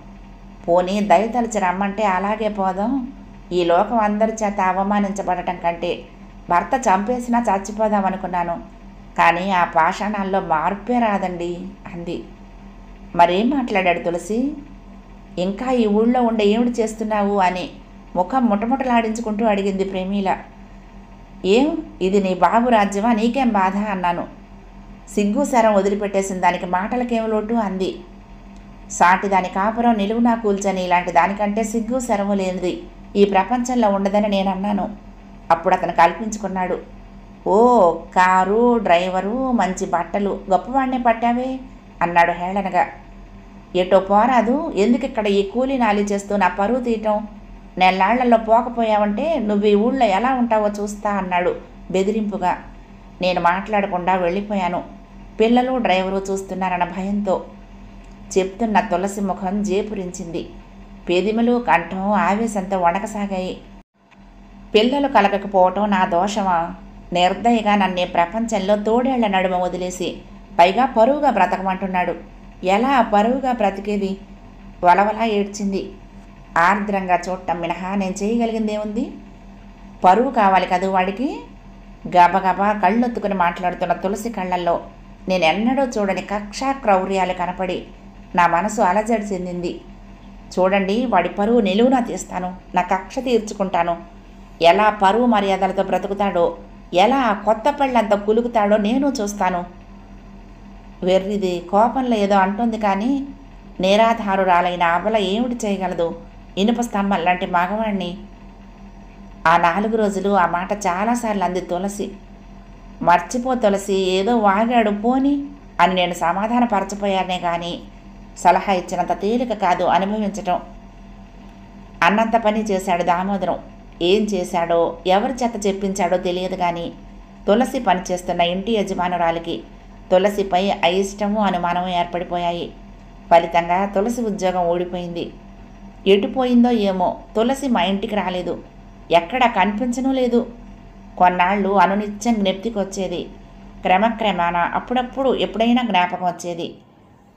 పోనీ దయతలిచి రమ్మంటే అలాగే పోదాం. ఈ లోకం అందరి చేత అవమానించబడటం కంటే భర్త చంపేసినా చచ్చిపోదామనుకున్నాను. కానీ ఆ పాషాణాల్లో మార్పే రాదండి అంది. మరేం మాట్లాడాడు తులసి? ఇంకా ఈ ఊళ్ళో ఉండే ఏమిటి చేస్తున్నావు అని ముఖం ముటముటలాడించుకుంటూ అడిగింది ప్రేమీల. ఏం, ఇది నీ బాబు రాజ్యమా? నీకేం బాధ అన్నాను. సిగ్గు శరం వదిలిపెట్టేసిన దానికి మాటలకేం లోటు అంది. సాటి దాని కాపురం నిలువునా కూల్చని ఇలాంటి దానికంటే సిగ్గు శరము లేనిది ఈ ప్రపంచంలో ఉండదని నేనన్నాను. అప్పుడు అతను కల్పించుకున్నాడు. ఓ, కారు, డ్రైవరు, మంచి బట్టలు, గొప్పవాడినే పట్టావే అన్నాడు హేళనగా. ఎటో పోరాదు, ఎందుకు ఇక్కడ ఈ కూలీ నాలి చేస్తూ నా పరువు తీయటం? నెల్లాళ్లలో పోకపోయావంటే నువ్వు ఈ ఊళ్ళో ఎలా ఉంటావో చూస్తా అన్నాడు బెదిరింపుగా. నేను మాట్లాడకుండా వెళ్ళిపోయాను. పిల్లలు డ్రైవరు చూస్తున్నారన్న భయంతో. చెప్తున్న తులసి ముఖం జేపురించింది. పెదిమలు కంఠం ఆవేశంతో వణకసాగాయి. పిల్లలు కలగకపోవటం నా దోషమా? నిర్దయగా నన్నే ప్రపంచంలో తోడేళ్ల నడుమ వదిలేసి పైగా పరువుగా బ్రతకమంటున్నాడు. ఎలా పరువుగా బ్రతికేది? వలవలా ఏడ్చింది. ఆర్ద్రంగా చూడటం మినహా నేను చేయగలిగిందేముంది? పరువు కావాలి కదూ వాడికి. గబగబా కళ్ళొత్తుకుని మాట్లాడుతున్న తులసి కళ్ళల్లో నేనెన్నడూ చూడని కక్షా క్రౌర్యాలు కనపడి నా మనసు అలజడి చెందింది. చూడండి, వాడి పరువు నిలువునా తీస్తాను, నా కక్ష తీర్చుకుంటాను. ఎలా పరువు మర్యాదలతో బ్రతుకుతాడో, ఎలా కొత్త పెళ్ళంత కులుగుతాడో నేను చూస్తాను. వెర్రిది కోపంలో ఏదో అంటుంది, కానీ నిరాధారురాలైన అబల ఏమిటి చేయగలదు? ఇనుప స్తంభం లాంటి మగవాణ్ణి. ఆ 4 రోజులు ఆ మాట చాలాసార్లు అంది తులసి. మర్చిపో తులసి, ఏదో వాగాడు పోని అని నేను సమాధానపరచపోయానే కానీ సలహా ఇచ్చినంత తేలిక కాదు అనుభవించటం. అన్నంత పని చేశాడు దామోదరం. ఏం చేశాడో, ఎవరి చేత చెప్పించాడో తెలియదు, కానీ తులసి పనిచేస్తున్న ఇంటి యజమానురాలికి తులసిపై అయిష్టము అనుమానము ఏర్పడిపోయాయి. ఫలితంగా తులసి ఉద్యోగం ఊడిపోయింది. ఎటుపోయిందో ఏమో, తులసి మా ఇంటికి రాలేదు. ఎక్కడా కనిపించనూ లేదు. కొన్నాళ్ళు అనునిత్యం జ్ఞప్తికొచ్చేది. క్రమక్రమాన అప్పుడప్పుడు ఎప్పుడైనా జ్ఞాపకం వచ్చేది.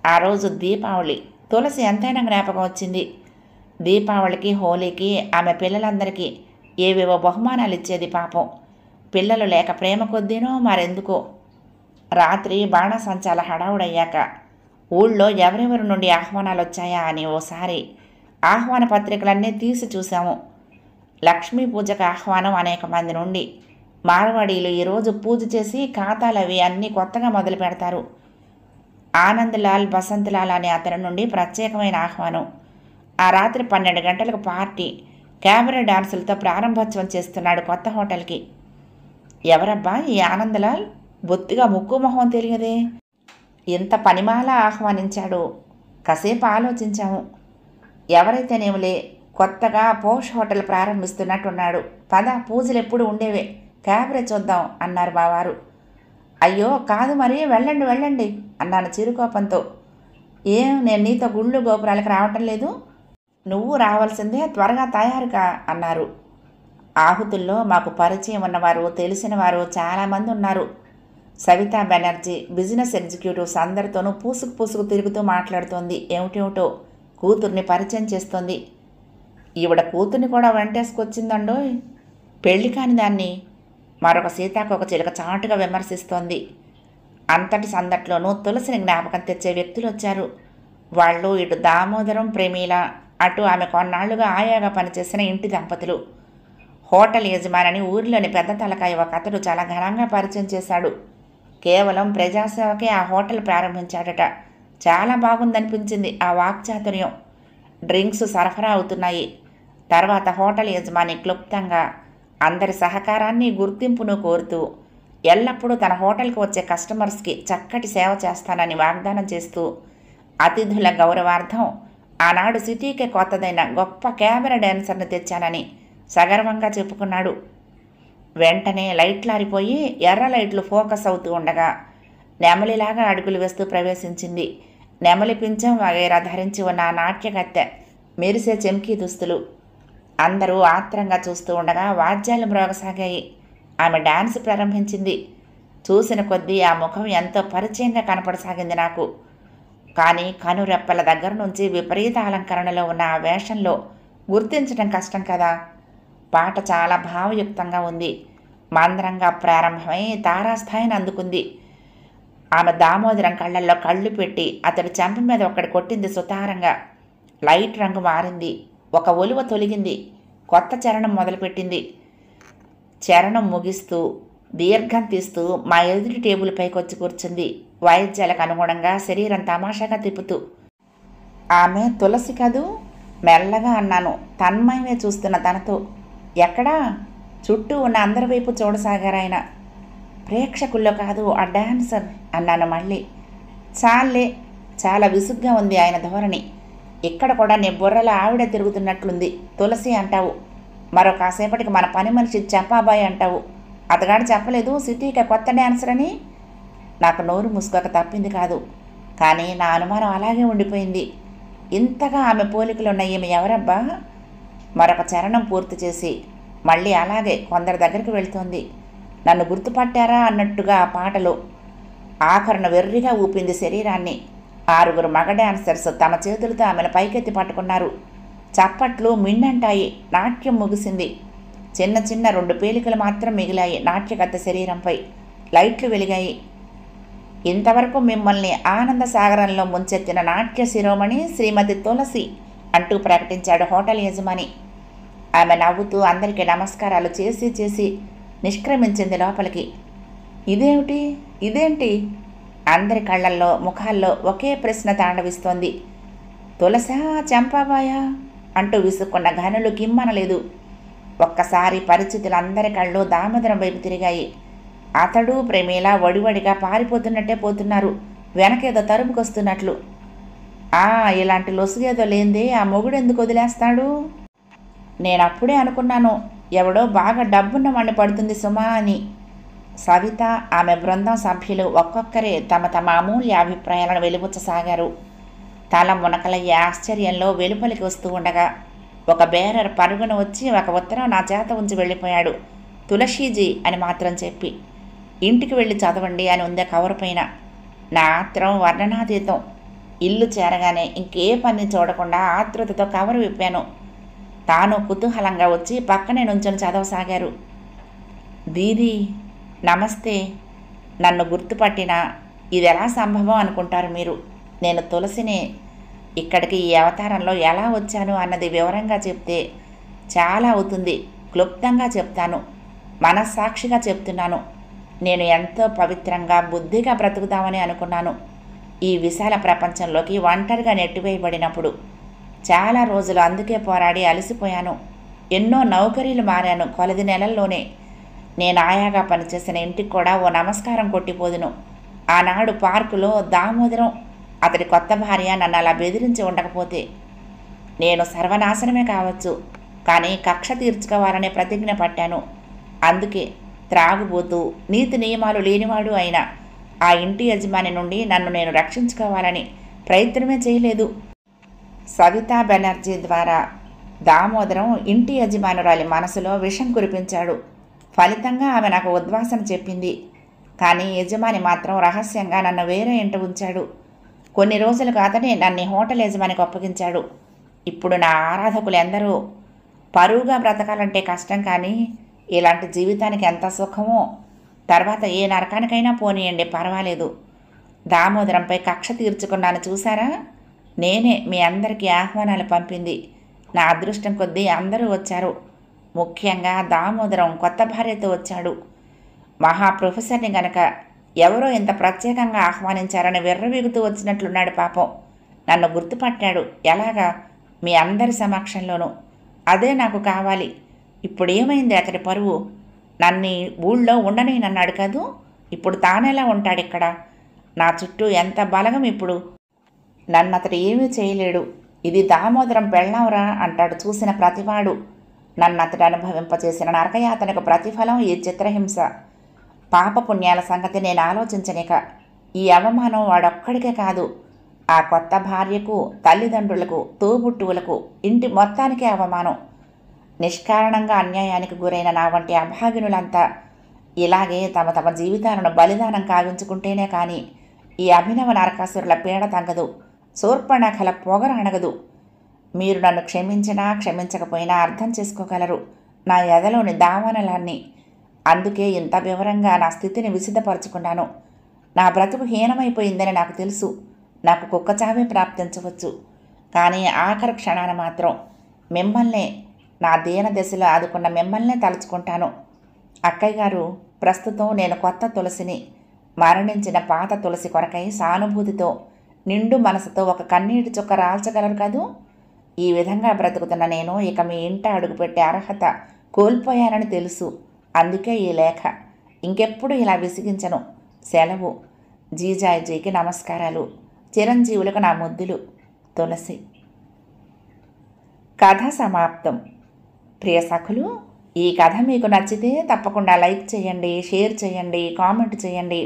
ఆ రోజు దీపావళి. తులసి ఎంతైనా జ్ఞాపకం వచ్చింది. దీపావళికి, హోలీకి ఆమె పిల్లలందరికీ ఏవేవో బహుమానాలు ఇచ్చేది పాపం. పిల్లలు లేక ప్రేమ కొద్దీనో మరెందుకో రాత్రి బాణసంచాల హడావుడయ్యాక ఊళ్ళో ఎవరెవరి నుండి ఆహ్వానాలు వచ్చాయా అని ఓసారి ఆహ్వాన పత్రికలన్నీ తీసి చూశాము. లక్ష్మీ పూజకు ఆహ్వానం అనేక మంది నుండి. మార్వాడీలు ఈరోజు పూజ చేసి ఖాతాలవి అన్నీ కొత్తగా మొదలు పెడతారు. ఆనందలాల్ బసంత్లాల్ అనే అతని నుండి ప్రత్యేకమైన ఆహ్వానం. ఆ రాత్రి 12 గంటలకు పార్టీ. క్యాబరే డాన్సులతో ప్రారంభోత్సవం చేస్తున్నాడు కొత్త హోటల్కి. ఎవరబ్బా ఈ ఆనందలాల్? బొత్తిగా ముక్కు మొహం తెలియదే. ఇంత పనిమాల ఆహ్వానించాడు. కాసేపు ఆలోచించాము. ఎవరైతేనేమిలే, కొత్తగా పోష్ హోటల్ ప్రారంభిస్తున్నట్టున్నాడు. పద, పూజలు ఎప్పుడు ఉండేవే, క్యాబరే చూద్దాం అన్నారు బావారు. అయ్యో కాదు మరి, వెళ్ళండి వెళ్ళండి అన్నాను చిరుకోపంతో. ఏం, నేను నీతో గుళ్ళు గోపురాలకు రావటం లేదు, నువ్వు రావాల్సిందే, త్వరగా తయారుగా అన్నారు. ఆహుతుల్లో మాకు పరిచయం ఉన్నవారు, తెలిసిన వారు చాలామంది ఉన్నారు. సవితా బెనర్జీ బిజినెస్ ఎగ్జిక్యూటివ్స్ అందరితోనూ పూసుకు తిరుగుతూ మాట్లాడుతోంది. ఏమిటేమిటో కూతుర్ని పరిచయం చేస్తోంది. ఈవిడ కూతుర్ని కూడా వెంటేసుకొచ్చిందండోయ్, పెళ్లి కాని దాన్ని. మరొక సీతాకొక చిలుక చాటుగా విమర్శిస్తోంది. అంతటి సందట్లోనూ తులసిని జ్ఞాపకం తెచ్చే వ్యక్తులు వచ్చారు. వాళ్ళు ఇటు దామోదరం, ప్రేమీల, అటు ఆమె కొన్నాళ్లుగా ఆయాగా పనిచేసిన ఇంటి దంపతులు. హోటల్ యజమానిని ఊరిలోని పెద్ద తలకాయ ఒక అతడు చాలా ఘనంగా పరిచయం చేశాడు. కేవలం ప్రజాసేవకే ఆ హోటల్ ప్రారంభించాడట. చాలా బాగుందనిపించింది ఆ వాక్చాతుర్యం. డ్రింక్స్ సరఫరా అవుతున్నాయి. తర్వాత హోటల్ యజమాని క్లుప్తంగా అందరి సహకారాన్ని, గుర్తింపును కోరుతూ ఎల్లప్పుడూ తన హోటల్కి వచ్చే కస్టమర్స్కి చక్కటి సేవ చేస్తానని వాగ్దానం చేస్తూ అతిథుల గౌరవార్థం ఆనాడు సిటీకే కొత్తదైన గొప్ప క్యాబరే డాన్సర్ని తెచ్చానని సగర్వంగా చెప్పుకున్నాడు. వెంటనే లైట్లారిపోయి ఎర్ర లైట్లు ఫోకస్ అవుతూ ఉండగా నెమలిలాగా అడుగులు వేస్తూ ప్రవేశించింది. నెమలి పింఛం వగైరా ధరించి ఉన్న ఆ నాట్యకత్తె, మెరిసే చెంకీ దుస్తులు. అందరూ ఆత్రంగా చూస్తూ ఉండగా వాద్యాలు మ్రోగసాగాయి. ఆమె డాన్స్ ప్రారంభించింది. చూసిన కొద్దీ ఆ ముఖం ఎంతో పరిచయంగా కనపడసాగింది నాకు. కానీ కనురెప్పల దగ్గర నుంచి విపరీత అలంకరణలో ఉన్న ఆ వేషంలో గుర్తించడం కష్టం కదా. పాట చాలా భావయుక్తంగా ఉంది. మంద్రంగా ప్రారంభమై తారాస్థాయిని అందుకుంది. ఆమె దామోదరం కళ్ళల్లో కళ్ళు పెట్టి అతడి చెంప మీద ఒక్కడి కొట్టింది సుతారంగా. లైట్ రంగు మారింది. ఒక ఒలువ తొలగింది. కొత్త చరణం మొదలుపెట్టింది. చరణం ముగిస్తూ దీర్ఘం తీస్తూ మా ఎదుటి టేబుల్ పైకి వచ్చి కూర్చుంది, వాయిద్యాలకు అనుగుణంగా శరీరం తమాషాగా తిప్పుతూ. ఆమె తులసి కదూ? మెల్లగా అన్నాను, తన్మయమే చూస్తున్న తనతో. ఎక్కడా? చుట్టూ ఉన్న అందరి వైపు చూడసాగారాయన. ప్రేక్షకుల్లో కాదు, ఆ డాన్సర్ అన్నాను మళ్ళీ. చాలే, చాలా విసుగ్గా ఉంది ఆయన ధోరణి. ఇక్కడ కూడా నీ బుర్రలో ఆవిడ తిరుగుతున్నట్లుంది. తులసి అంటావు, మరో కాసేపటికి మన పని మనిషి చంపాబాయి అంటావు. అతగాడు చెప్పలేదు సిటీకి కొత్త డాన్సర్ అని? నాకు నోరు మూసుకోక తప్పింది కాదు. కానీ నా అనుమానం అలాగే ఉండిపోయింది. ఇంతగా ఆమె పోలికలున్న ఈమె ఎవరబ్బా? మరొక చరణం పూర్తి చేసి మళ్ళీ అలాగే కొందరి దగ్గరికి వెళ్తోంది. నన్ను గుర్తుపట్టారా అన్నట్టుగా ఆ పాటలో ఆఖరణ వెర్రిగా ఊపింది శరీరాన్ని. 6 మగ డాన్సర్స్ తమ చేతులతో ఆమెను పైకెత్తి పట్టుకున్నారు. చప్పట్లు మిన్నంటాయి. నాట్యం ముగిసింది. చిన్న చిన్న 2 పేలికలు మాత్రం మిగిలాయి నాట్యకత్త శరీరంపై. లైట్లు వెలిగాయి. ఇంతవరకు మిమ్మల్ని ఆనంద సాగరంలో ముంచెత్తిన నాట్య శిరోమణి శ్రీమతి తులసి అంటూ ప్రకటించాడు హోటల్ యజమాని. ఆమె నవ్వుతూ అందరికీ నమస్కారాలు చేసి చేసి నిష్క్రమించింది లోపలికి. ఇదేంటి? అందరి కళ్ళల్లో, ముఖాల్లో ఒకే ప్రశ్న తాండవిస్తోంది. తులసా, చంపాబాయా అంటూ విసుక్కున్న ఘనులు కిమ్మనలేదు. ఒక్కసారి పరిస్థితులందరి కళ్ళు దామోదరం వైపు తిరిగాయి. అతడు, ప్రేమీల వడివడిగా పారిపోతున్నట్టే పోతున్నారు, వెనకేదో తరుముకొస్తున్నట్లు. ఇలాంటి లొసుగేదో లేందే ఆ మొగుడెందుకు వదిలేస్తాడు? నేనప్పుడే అనుకున్నాను, ఎవడో బాగా డబ్బున్న వాణ్ణి పడుతుంది సుమా అని. సవిత, ఆమె బృందం సభ్యులు ఒక్కొక్కరే తమ తమ అమూల్య అభిప్రాయాలను వెలుబుచ్చసాగారు. తల మునకలయ్యే ఆశ్చర్యంలో వెలుపలికి వస్తూ ఉండగా ఒక బేరర్ పరుగున వచ్చి ఒక ఉత్తరం నా చేత ఉంచి వెళ్ళిపోయాడు. తులసీజీ అని మాత్రం చెప్పి. ఇంటికి వెళ్ళి చదవండి అని ఉందే కవర్ పైన. నా ఆత్రం వర్ణనాతీతం. ఇల్లు చేరగానే ఇంకే పని చూడకుండా ఆతృతతో కవర్ విప్పాను. తాను కుతూహలంగా వచ్చి పక్కనే నుంచొని చదవసాగారు. దీదీ నమస్తే. నన్ను గుర్తుపట్టినా ఇది ఎలా సంభవం అనుకుంటారు మీరు. నేను తులసిని. ఇక్కడికి ఈ అవతారంలో ఎలా వచ్చాను అన్నది వివరంగా చెప్తే చాలా అవుతుంది. క్లుప్తంగా చెప్తాను. మనస్సాక్షిగా చెప్తున్నాను. నేను ఎంతో పవిత్రంగా బుద్ధిగా బ్రతుకుదామని అనుకున్నాను. ఈ విశాల ప్రపంచంలోకి ఒంటరిగా నెట్టివేయబడినప్పుడు చాలా రోజులు అందుకే పోరాడి అలసిపోయాను. ఎన్నో నౌకరీలు మారాను కొలది నెలల్లోనే. నేను ఆయాగా పనిచేసిన ఇంటికి కూడా ఓ నమస్కారం కొట్టిపోదును. ఆనాడు పార్కులో దామోదరం అతడి కొత్త భార్య నన్ను అలా బెదిరించి ఉండకపోతే నేను సర్వనాశనమే కావచ్చు. కానీ కక్ష తీర్చుకోవాలనే ప్రతిజ్ఞ పట్టాను. అందుకే త్రాగుబోతూ నీతి నియమాలు లేనివాడు అయిన ఆ ఇంటి యజమాని నుండి నన్ను నేను రక్షించుకోవాలని ప్రయత్నమే చేయలేదు. సవితా బెనర్జీ ద్వారా దామోదరం ఇంటి యజమానురాలి మనసులో విషం కురిపించాడు. ఫలితంగా ఆమె నాకు ఉద్వాసన చెప్పింది. కానీ యజమాని మాత్రం రహస్యంగా నన్ను వేరే ఇంట ఉంచాడు. కొన్ని రోజులకు అతనే నన్ను హోటల్ యజమానికి అప్పగించాడు. ఇప్పుడు నా ఆరాధకులు ఎందరో పరువుగా బ్రతకాలంటే కష్టం, కానీ ఇలాంటి జీవితానికి ఎంత సుఖమో. తర్వాత ఏ నరకానికైనా పోనీయండి, పర్వాలేదు. దామోదరంపై కక్ష తీర్చుకున్నాను చూసారా. నేనే మీ అందరికీ ఆహ్వానాలు పంపింది. నా అదృష్టం కొద్దీ అందరూ వచ్చారు. ముఖ్యంగా దామోదరం కొత్త భార్యతో వచ్చాడు. మహా ప్రొఫెసర్ని గనక ఎవరో ఇంత ప్రత్యేకంగా ఆహ్వానించారని విర్రవీగుతూ వచ్చినట్లున్నాడు పాపం. నన్ను గుర్తుపట్టాడు. ఎలాగా? మీ అందరి సమక్షంలోనూ. అదే నాకు కావాలి. ఇప్పుడు ఏమైంది అతడి పరువు? నన్ను ఊళ్ళో ఉండనేనన్నాడు కదూ, ఇప్పుడు తానెలా ఉంటాడిక్కడ? నా చుట్టూ ఎంత బలగం ఇప్పుడు. నన్ను అతడు ఏమీ చేయలేడు. ఇది దామోదరం పెళ్ళాంరా అంటాడు చూసిన ప్రతివాడు. నన్ను అతడు అనుభవింపచేసిన నరకయాతనకు ప్రతిఫలం ఈ చిత్రహింస. పాపపుణ్యాల సంగతి నేను ఆలోచించనిక. ఈ అవమానం వాడొక్కడికే కాదు, ఆ కొత్త భార్యకు, తల్లిదండ్రులకు, తోబుట్టువులకు, ఇంటి మొత్తానికే అవమానం. నిష్కారణంగా అన్యాయానికి గురైన నా వంటి అభాగినులంతా ఇలాగే తమ తమ జీవితాలను బలిదానం కావించుకుంటేనే కానీ ఈ అభినవ నరకాసురుల పీడ తగ్గదు, శూర్పణఖల పొగరు అణగదు. మీరు నన్ను క్షమించినా క్షమించకపోయినా అర్థం చేసుకోగలరు నా ఎదలోని దావానలాన్ని. అందుకే ఇంత వివరంగా నా స్థితిని విసిద్ధపరుచుకున్నాను. నా బ్రతుకు హీనమైపోయిందని నాకు తెలుసు. నాకు కుక్కచావే ప్రాప్తించవచ్చు, కానీ ఆఖరి క్షణాన మాత్రం మిమ్మల్నే, నా దీన దశలో ఆదుకున్న మిమ్మల్నే తలుచుకుంటాను. అక్కయ్య గారు, ప్రస్తుతం నేను కొత్త తులసిని. మరణించిన పాత తులసి కొరకై సానుభూతితో, నిండు మనసుతో ఒక కన్నీటి చుక్క రాల్చగలరు కదూ. ఈ విధంగా బ్రతుకుతున్న నేను ఇక మీ ఇంట అడుగుపెట్టే అర్హత కోల్పోయానని తెలుసు. అందుకే ఈ లేఖ. ఇంకెప్పుడు ఇలా విసిగించను. సెలవు. జీజాయిజీకి నమస్కారాలు. చిరంజీవులకు నా ముద్దులు. తులసి. కథ సమాప్తం. ప్రియ సఖులు, ఈ కథ మీకు నచ్చితే తప్పకుండా లైక్ చేయండి, షేర్ చేయండి, కామెంట్ చేయండి,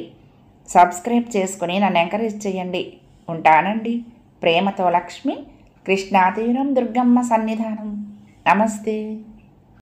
సబ్స్క్రైబ్ చేసుకుని నన్ను ఎంకరేజ్ చేయండి. ఉంటానండి. ప్రేమతో లక్ష్మి. కృష్ణాతీరం దుర్గమ్మ సన్నిధానం. నమస్తే.